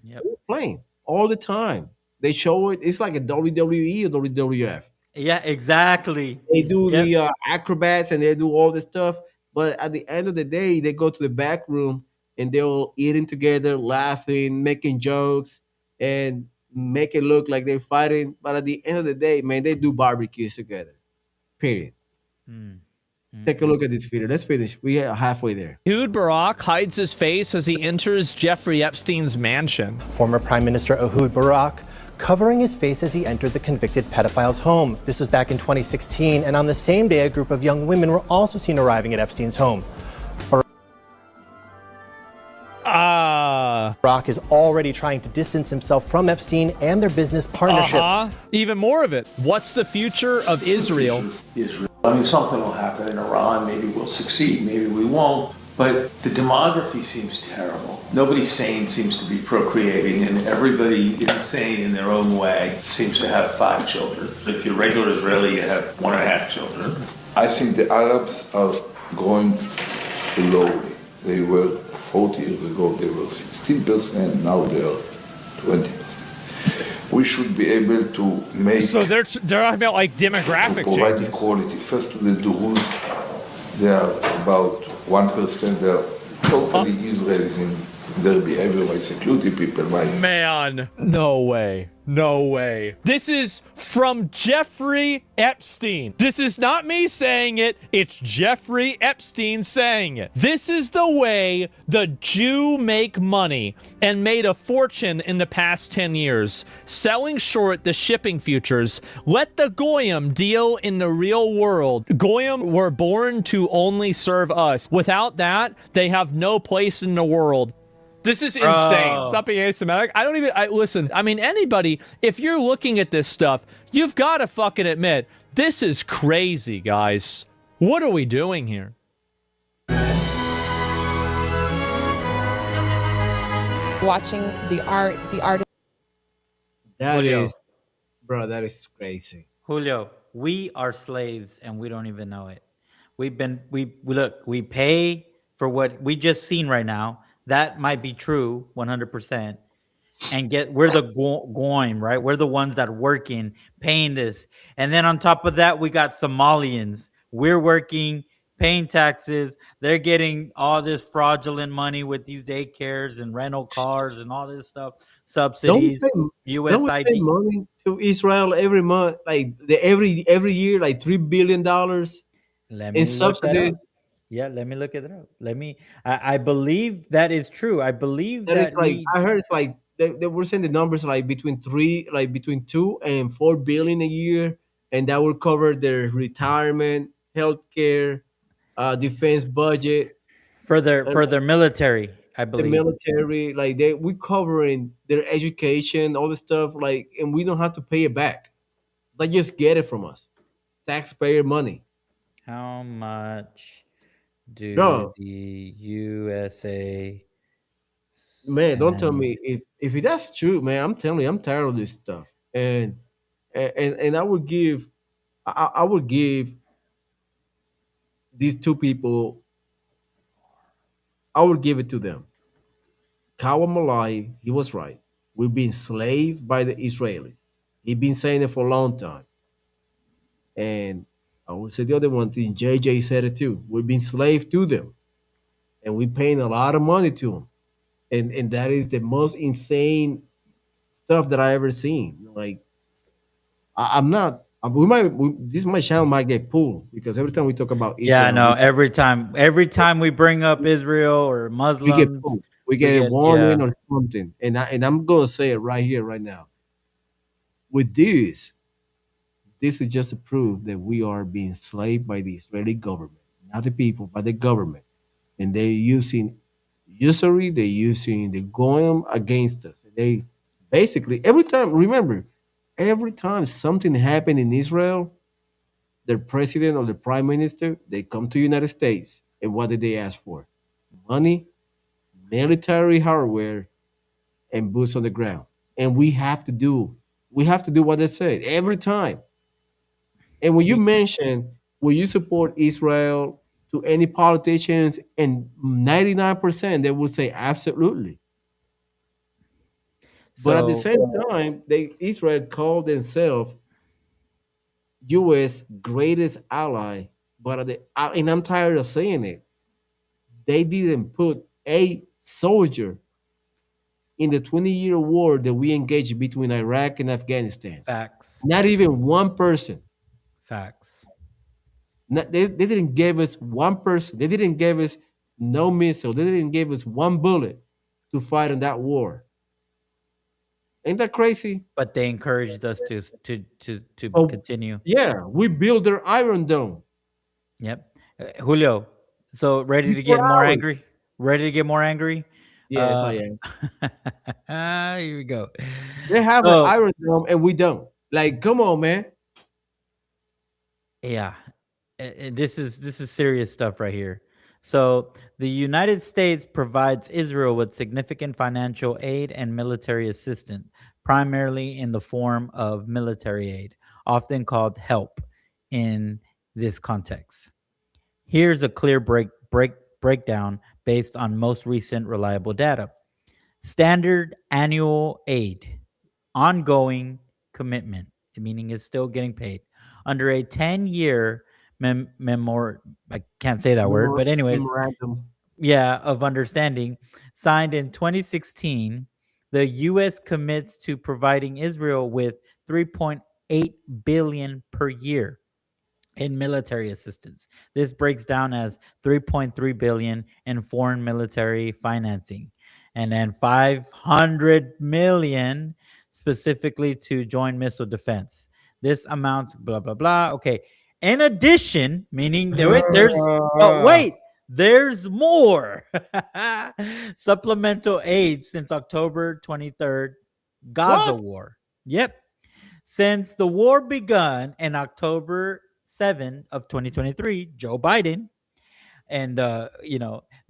Yep. They're playing all the time. They show it. It's like a WWE or WWF. Yeah, exactly. They do Yep. the acrobats and they do all this stuff, but at the end of the day, they go to the back room and they're all eating together, laughing, making jokes, and make it look like they're fighting. But at the end of the day, man, they do barbecues together. Period. Take a look at this video. Let's finish. We are halfway there. Ehud Barak hides his face as he enters Jeffrey Epstein's mansion. Former Prime Minister Ehud Barak covering his face as he entered the convicted pedophile's home. This was back in 2016, and on the same day, a group of young women were also seen arriving at Epstein's home. Barak is already trying to distance himself from Epstein and their business partnerships. Even more of it. What's the future of Israel? I mean, something will happen in Iran. Maybe we'll succeed, maybe we won't. But the demography seems terrible. Nobody sane seems to be procreating, and everybody insane in their own way seems to have 5 children. If you're regular Israeli, you have 1.5 children. I think the Arabs are going slowly. They were 40 years ago, they were 16%, now they are 20%. We should be able to make... So they're talking about like demographic to provide changes. equality. First to the Druze, they are about 1%. They are totally Israelis in their behavior, my security people, my... Man, no way. No way. This is from Jeffrey Epstein. This is not me saying it. It's Jeffrey Epstein saying it. This is the way the Jew make money and made a fortune in the past 10 years. Selling short the shipping futures. Let the Goyim deal in the real world. Goyim were born to only serve us. Without that, they have no place in the world. This is insane. Stop being asymmetric. Listen, I mean, anybody, if you're looking at this stuff, you've got to fucking admit, this is crazy, guys. What are we doing here? Watching the art. That Julio. is, bro, that is crazy. Julio, we are slaves and we don't even know it. We pay for what we just seen right now. That might be true 100%. And we're the goyim, right? We're the ones that are working, paying this. And then on top of that, we got Somalians. We're working, paying taxes. They're getting all this fraudulent money with these daycares and rental cars and all this stuff, Don't we subsidies, pay, don't we pay USID. money to Israel every month, like every year, like $3 billion Let in me look that up. subsidies? Yeah, let me look it up. I believe that is true. I believe That is that like we I heard it's like they were saying the numbers like between 2 and 4 billion a year, and that will cover their retirement, healthcare, defense budget, and for their military, I the believe. military. Like we covering their education, all the stuff. Like, and we don't have to pay it back. They just get it from us, taxpayer money, How much do bro. the USA Man, don't tell send? me if that's true, man. I'm telling you, I'm tired of this stuff, and I would give I would give these two people, I would give it to them. Kawa Malai, he was right. We've been enslaved by the Israelis. He's been saying it for a long time. And I would say the other one thing, JJ said it too. We've been slave to them. And we're paying a lot of money to them. And that is the most insane stuff that I ever seen. Like I'm not. This my channel might get pulled because every time we talk about Yeah, I Israel, know. Every time we bring up Israel or we get Muslims, pulled. We we get a get warning yeah. or something. And I'm gonna say it right here, right now. With this is just a proof that we are being enslaved by the Israeli government, not the people, but the government. And they're using usury, they're going against us. They basically every time, remember, every time something happened in Israel, their president or the prime minister, they come to United States. And what did they ask for? Money, military hardware, and boots on the ground. And we have to do what they say every time. And when you mention, will you support Israel to any politicians, and 99% they will say absolutely. But at the So same time, Israel called themselves U.S. greatest ally. But and I'm tired of saying it. They didn't put a soldier in the 20-year war that we engaged between Iraq and Afghanistan. facts, Not even one person. facts. They didn't give us one person. They didn't give us no missile. They didn't give us one bullet to fight in that war. Ain't that crazy? But they encouraged us to Oh, continue. yeah, we built their Iron Dome Yep. Julio, so ready to before get more ours. angry? Ready to get more angry? Yes, I am. Here we go. They have an So, Iron Dome and we don't. Like, come on, man. yeah, this is serious stuff right here. So, the United States provides Israel with significant financial aid and military assistance, primarily in the form of military aid, often called help in this context. Here's a clear breakdown based on most recent reliable data. Standard annual aid, ongoing commitment, meaning it's still getting paid under a 10-year I can't say that word, but anyways, Memorandum. yeah, of understanding signed in 2016. The US commits to providing Israel with 3.8 billion per year in military assistance. This breaks down as 3.3 billion in foreign military financing and then 500 million specifically to joint missile defense. This amounts blah blah blah. Okay. In addition, meaning there's but wait, there's more. Supplemental aid since October 23rd, Gaza What? war. Yep. Since the war begun in October 7 of 2023, Joe Biden and the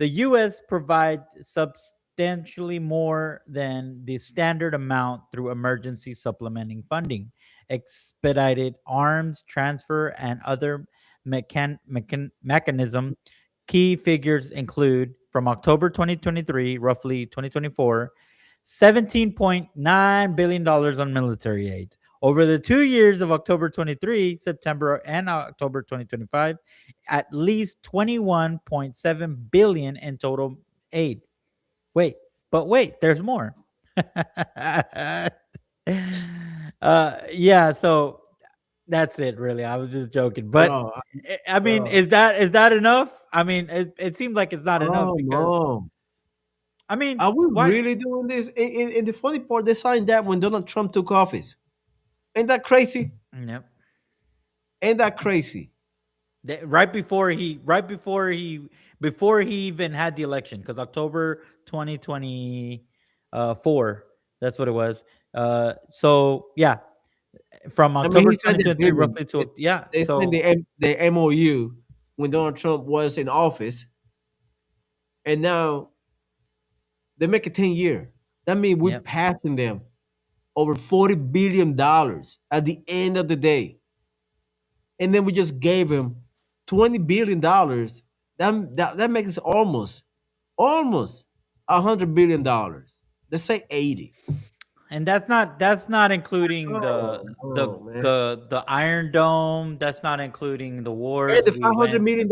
US provide substantially more than the standard amount through emergency supplementing funding, expedited arms transfer and other mechanism. Key figures include from October 2023 roughly 2024 $17.9 billion on military aid, Over the 2 years of October 23, September, and October 2025, at least 21.7 billion in total aid. Wait, there's more. Yeah, so that's it really. I was just joking. But Bro, I mean, bro. is that enough? I mean, it seems like it's not enough Oh because no. I mean, Are we why? really doing this? And the funny part, they signed that when Donald Trump took office. Ain't that crazy? Yep. Ain't that crazy? Right before he even had the election, because October 2024, that's what it was. So yeah, from I mean, October he signed the 2023 agreement. roughly to yeah. They signed So the MOU when Donald Trump was in office, and now they make it 10 year. That means we're yep. passing them over $40 billion at the end of the day, and then we just gave him $20 billion. That makes it almost $100 billion. Let's say 80. And that's not including Oh, no, man. the Iron Dome. That's not including the And wars the we went. $500 million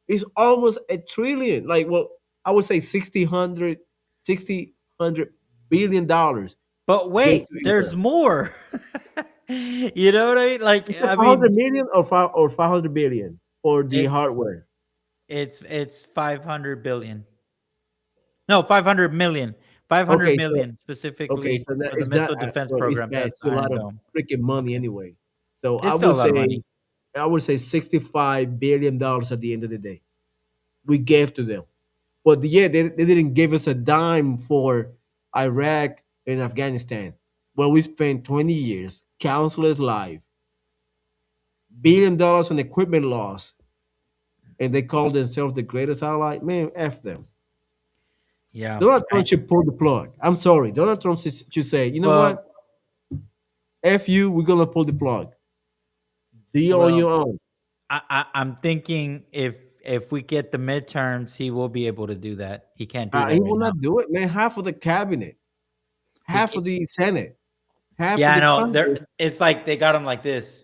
is almost a trillion. Like, well, I would say 60 hundred billion dollars But gave wait, to there's Israel. more. You know what I mean? Like, Is it I 500 mean, million or 500 billion for the it's hardware? it's 500 billion. No, 500 million. 500 Okay, so million specifically so that for the it's not missile defense well, it's program. bad. It's That's still a Iron lot of Dome. freaking money anyway. So It's still a lot of money. I would say $65 billion at the end of the day. We gave to them. But yeah, they didn't give us a dime for Iraq and Afghanistan. Well, we spent 20 years, countless lives, $1 billion on equipment loss, and they call themselves the greatest ally. Man, F them. Yeah. Donald Trump should pull the plug. I'm sorry. Donald Trump should say, you know Well, what? F you, we're going to pull the plug. Deal on well, your own. I'm thinking if we get the midterms, he will be able to do that. He can't do He that right will now. not do it, man. Half of the cabinet, half of the Senate, half of Yeah, I the know. Congress, It's like they got him like this,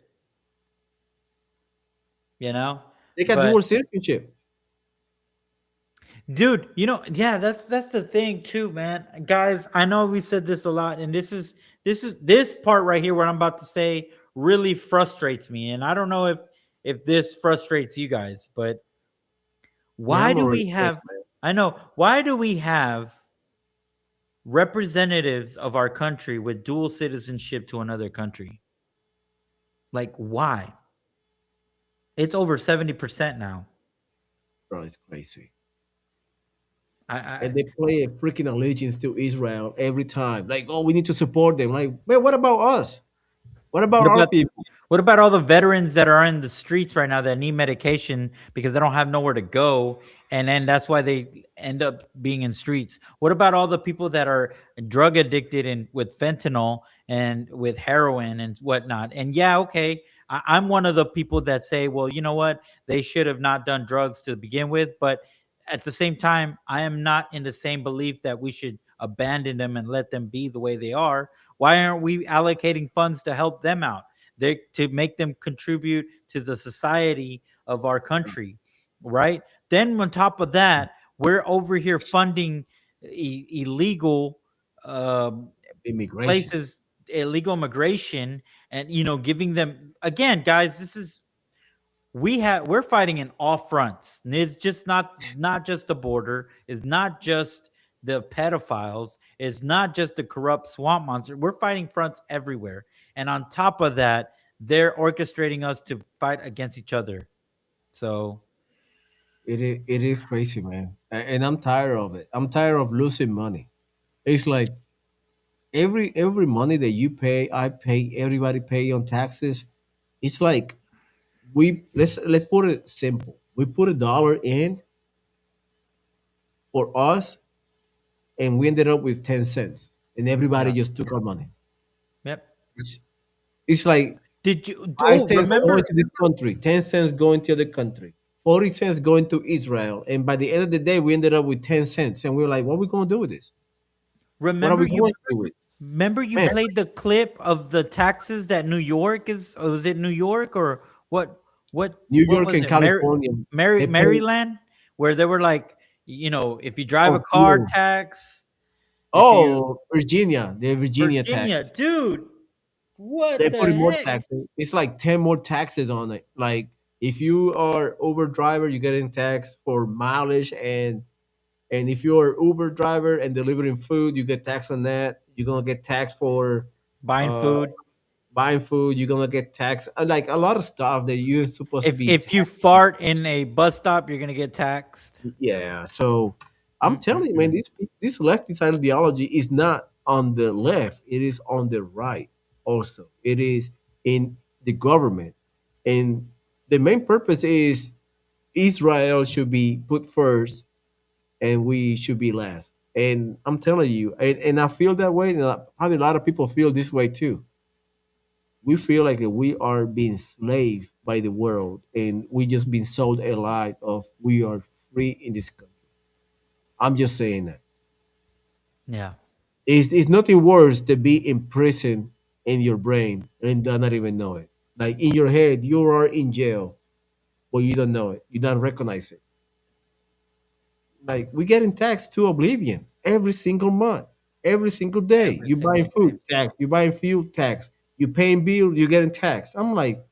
you know. they got dual But citizenship. dude, yeah, that's the thing too, man. Guys, I know we said this a lot, and this part right here, what I'm about to say, really frustrates me, and I don't know if this frustrates you guys, but Yeah, why I'm do already we pissed, have? man. I know why do we have representatives of our country with dual citizenship to another country? Like, why? It's over 70% now. Bro, it's crazy. I And they play a freaking allegiance to Israel every time. Like, oh, we need to support them. Like, man, what about us? What about What our about people? what about all the veterans that are in the streets right now that need medication because they don't have nowhere to go, and then that's why they end up being in streets? What about all the people that are drug addicted and with fentanyl and with heroin and whatnot? And yeah, okay, I'm one of the people that say, well, you know what, they should have not done drugs to begin with, but at the same time, I am not in the same belief that we should abandon them and let them be the way they are. Why aren't we allocating funds to help them out? To make them contribute to the society of our country, right? Then on top of that, we're over here funding illegal Immigration. places, illegal immigration, and giving them again, guys. This is we're fighting in all fronts. And it's just not just the border, it's not just the pedophiles, it's not just the corrupt swamp monster. We're fighting fronts everywhere. And on top of that, they're orchestrating us to fight against each other. So It is crazy, man. And I'm tired of it. I'm tired of losing money. It's like every money that you pay, I pay, everybody pay on taxes. It's like let's put it simple. We put $1 in for us, and we ended up with 10 cents, and everybody yeah. just took our money. Yep. It's like Did you 5 cents going remember? to this country, 10 cents going to the country, 40 cents going to Israel, and by the end of the day, we ended up with 10 cents, and we were like, "What are we going to do with this? What are Remember we you going to do with?" Remember you Man, played the clip of the taxes that New York is, or was it New York or what New what York was and it? California, they pay Maryland, where they were like, if you drive a on car, fuel. tax. If you Oh, Virginia, the Virginia Virginia, taxes. dude, They what put the more heck? taxes. It's like 10 more taxes on it. Like if you are Uber driver, you getting taxed for mileage, and if you're Uber driver and delivering food, you get taxed on that. You're gonna get taxed for Buying uh food. buying food. You're gonna get taxed like a lot of stuff that you're supposed to be If you fart in a bus stop, you're gonna get taxed. Yeah, so I'm telling you, man, Mm-mm-mm. this leftist ideology is not on the left; it is on the right. Also, it is in the government, and the main purpose is Israel should be put first, and we should be last. And I'm telling you, and I feel that way, and probably a lot of people feel this way too. We feel like that we are being enslaved by the world, and we just been sold a lie of we are free in this country. I'm just saying that. Yeah. It's nothing worse to be in prison in your brain and do not even know it. Like in your head, you are in jail, but you don't know it. You don't recognize it. Like we getting taxed to oblivion every single month, every single day. Every You buying single day. food tax, you buying fuel tax, you paying bill, you getting taxed. I'm like,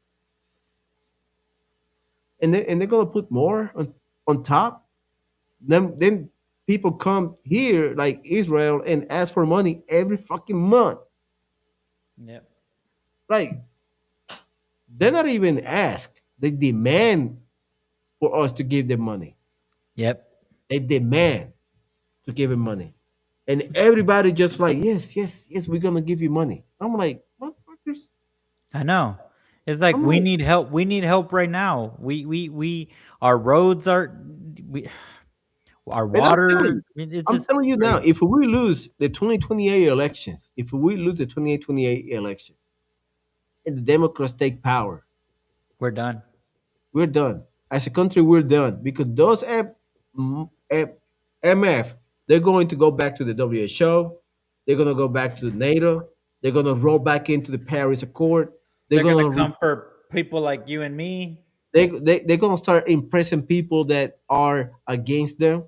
and they're gonna put more on top. Then people come here like Israel and ask for money every fucking month. Yep. Like they're not even asked. They demand for us to give them money. Yep. They demand to give them money. And everybody just like, yes, yes, yes, we're gonna give you money. I'm like, motherfuckers. I know. It's like I'm we like, need help. We need help right now. We our roads are we our and water. I mean, it's I'm just telling you now, crazy. if we lose the 2028 elections, if we lose the 2028 elections, and the Democrats take power, We're done. we're done. As a country, we're done because those MF, they're going to go back to the WHO. They're going to go back to NATO. They're going to roll back into the Paris Accord. They're They're gonna going to come for people like you and me. they're going to start imprisoning people that are against them.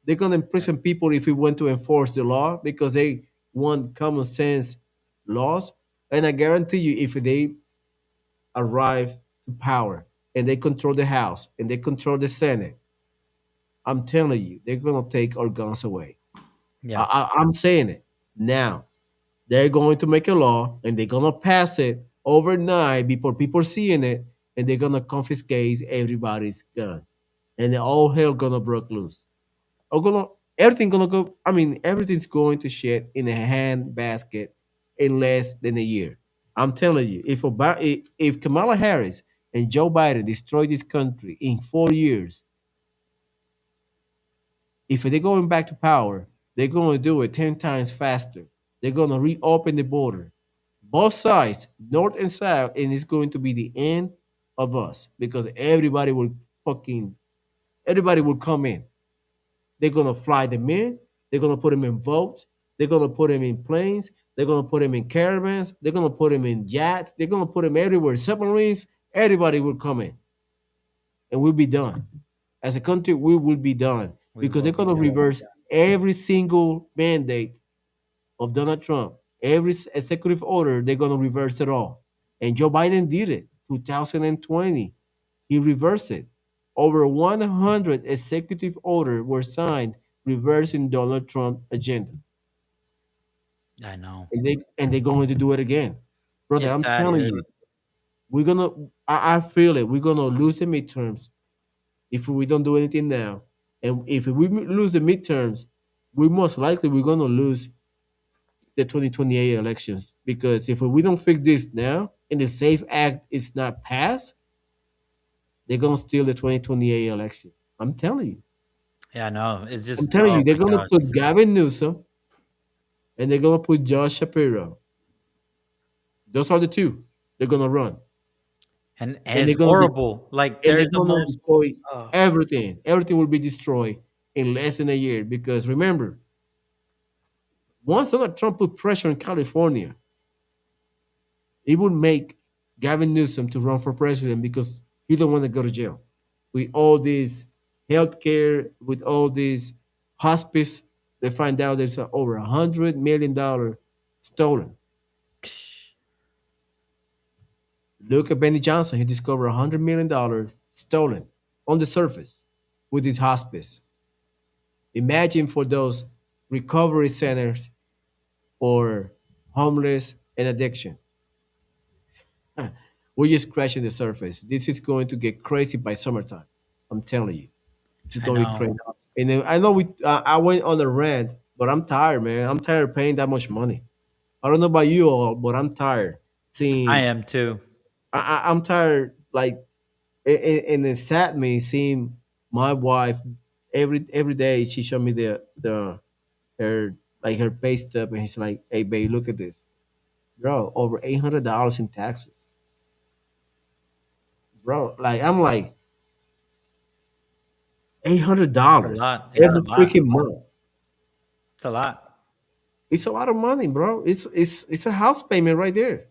They're going to imprison people if we want to enforce the law because they want common sense laws. And I guarantee you, if they arrive to power and they control the House and they control the Senate, I'm telling you, they're gonna take our guns away. Yeah. I'm saying it now. They're going to make a law and they're gonna pass it overnight before people seeing it, and they're gonna confiscate everybody's gun, and then all hell gonna break loose. Or gonna everything gonna go. I mean, everything's going to shit in a hand basket in less than a year. I'm telling you, if Kamala Harris and Joe Biden destroy this country in 4 years, if they're going back to power, they're going to do it 10 times faster. They're going to reopen the border, both sides, north and south, and it's going to be the end of us because everybody will come in. They're going to fly them in. They're going to put them in boats. They're going to put them in planes. They're going to put them in caravans. They're going to put them in yachts. They're going to put them everywhere. Submarines. Everybody will come in, and we'll be done. As a country, we will be done We because will they're be going to done. reverse every single mandate of Donald Trump. Every executive order, they're going to reverse it all. And Joe Biden did it. 2020, he reversed it. Over 100 executive orders were signed reversing Donald Trump agenda. I know. And they're going to do it again. Brother, It's I'm sad, telling dude. you, we're gonna I feel it. We're gonna lose the midterms if we don't do anything now. And if we lose the midterms, we most likely we're gonna lose the 2028 elections because if we don't fix this now and the Safe Act is not passed, they're gonna steal the 2028 election. I'm telling you. Yeah, I know. It's I'm just, telling oh you, they're my gonna gosh. put Gavin Newsom and they're gonna put Josh Shapiro. Those are the two they're gonna run, And and it's horrible. Like they're they're the gonna most. destroy Oh, everything. Everything will be destroyed in less than a year because remember, Once Donald Trump put pressure in California, it would make Gavin Newsom to run for president because he don't want to go to jail with all this healthcare, with all this hospice. They find out there's over $100 million stolen. Look at Benny Johnson. He discovered $100 million stolen on the surface with his hospice. Imagine for those recovery centers for homeless and addiction. We're just scratching the surface. This is going to get crazy by summertime. I'm telling you, it's I going to be know. crazy. And then I know I went on a rant, but I'm tired, man. I'm tired of paying that much money. I don't know about you all, but I'm tired I seeing. am too. I'm tired, like, and it sad me seeing my wife every day. She showed me the her like her pay stub, and he's like, "Hey, babe, look at this, bro. Over $800 in taxes, bro." Like I'm like eight hundred It's a dollars lot. It's a every lot. freaking month. It's a lot. It's a lot of money, bro. It's a house payment right there,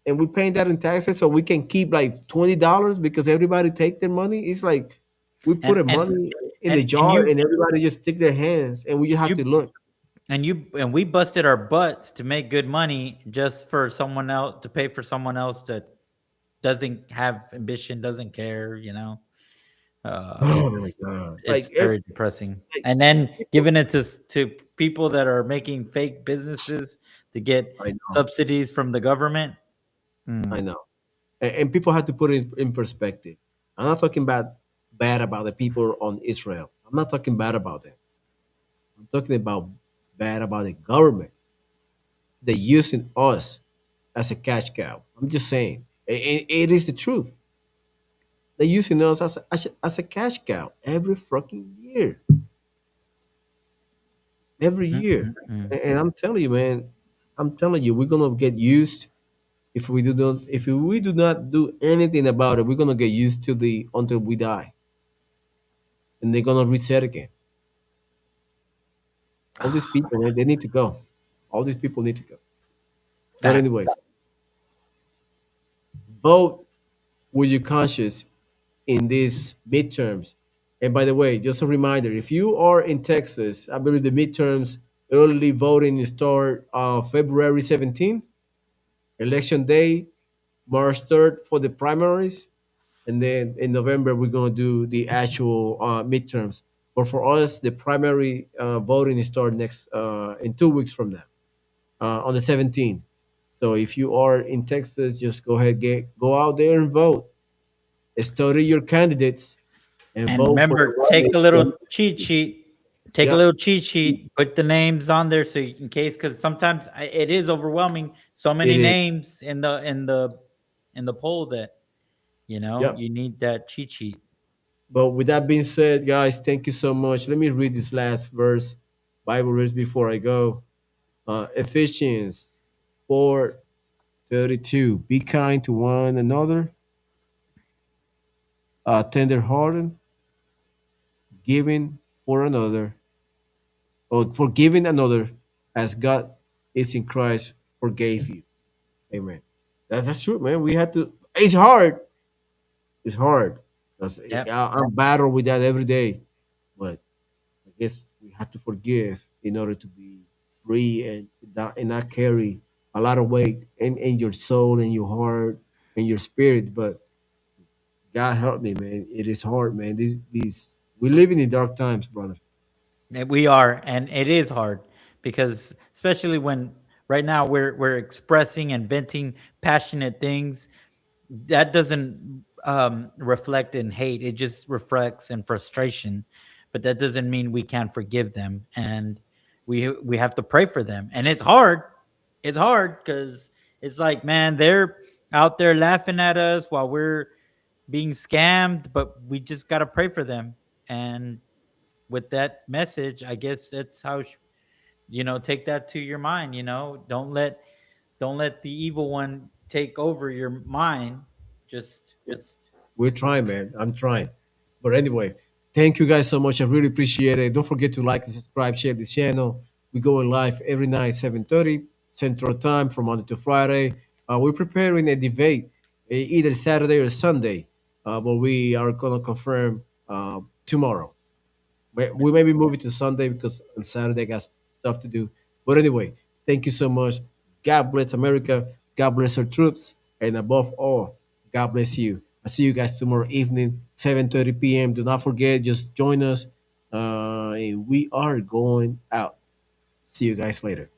and we're paying that in taxes, so we can keep like $20 because everybody take their money. It's like we put And a and money in the and jar, you and everybody just stick their hands, and we just have you to look. and we busted our butts to make good money just for someone else to pay for someone else that doesn't have ambition, doesn't care, Oh my it's god! it's very depressing. And then giving it to people that are making fake businesses to get I know, subsidies from the government. I know, and people have to put it in perspective. I'm not talking bad about the people on Israel. I'm not talking bad about them. I'm talking about bad about the government. They're using us as a cash cow. I'm just saying, it is the truth. They're using us as a cash cow every fucking year, every year. And I'm telling you, man, I'm telling you, we're gonna get used if we do not do anything about it. We're gonna get used to the until we die, and they're gonna reset again. All these people, man, they need to go. All these people need to go. But anyway, Facts. vote with your conscience in these midterms. And by the way, just a reminder, if you are in Texas, I believe the midterms early voting start February 17th, election day, March 3rd for the primaries, and then in November we're going to do the actual midterms. But for us, the primary voting start next in 2 weeks from now, on the 17th. So if you are in Texas, just go out there and vote. Study your candidates and And vote for the remember, take a right. little cheat sheet. Take a Yeah, little cheat sheet. Put the names on there so in case, because sometimes it is overwhelming. So many it is. names in the poll that Yep. you need that cheat sheet. But with that being said, guys, thank you so much. Let me read this last Bible verse before I go. Ephesians 4:32. Be kind to one another, tender-hearted, giving for another, or forgiving another, as God is in Christ forgave you. Amen. That's true, man. We had to. It's hard. It's hard. Yep. I'm battle with that every day, but I guess we have to forgive in order to be free and not carry a lot of weight in your soul and your heart and your spirit. But God help me, man. It is hard, man. These we live in dark times, brother. We are, and it is hard because especially when right now we're expressing and venting passionate things that doesn't reflect in hate. It just reflects in frustration, but that doesn't mean we can't forgive them, and we have to pray for them. And it's hard because it's like, man, they're out there laughing at us while we're being scammed, but we just got to pray for them. And with that message, I guess that's how take that to your mind. Don't let the evil one take over your mind. Just We're trying, man. I'm trying. But anyway, thank you guys so much. I really appreciate it. Don't forget to like and subscribe, share this channel. We go live every night, 7:30 Central Time from Monday to Friday. We're preparing a debate either Saturday or Sunday, but we are gonna confirm tomorrow. We maybe move it to Sunday because on Saturday I got stuff to do. But anyway, thank you so much. God bless America. God bless our troops, and above all, God bless you. I'll see you guys tomorrow evening, 7:30 p.m. Do not forget, just join us. And we are going out. See you guys later.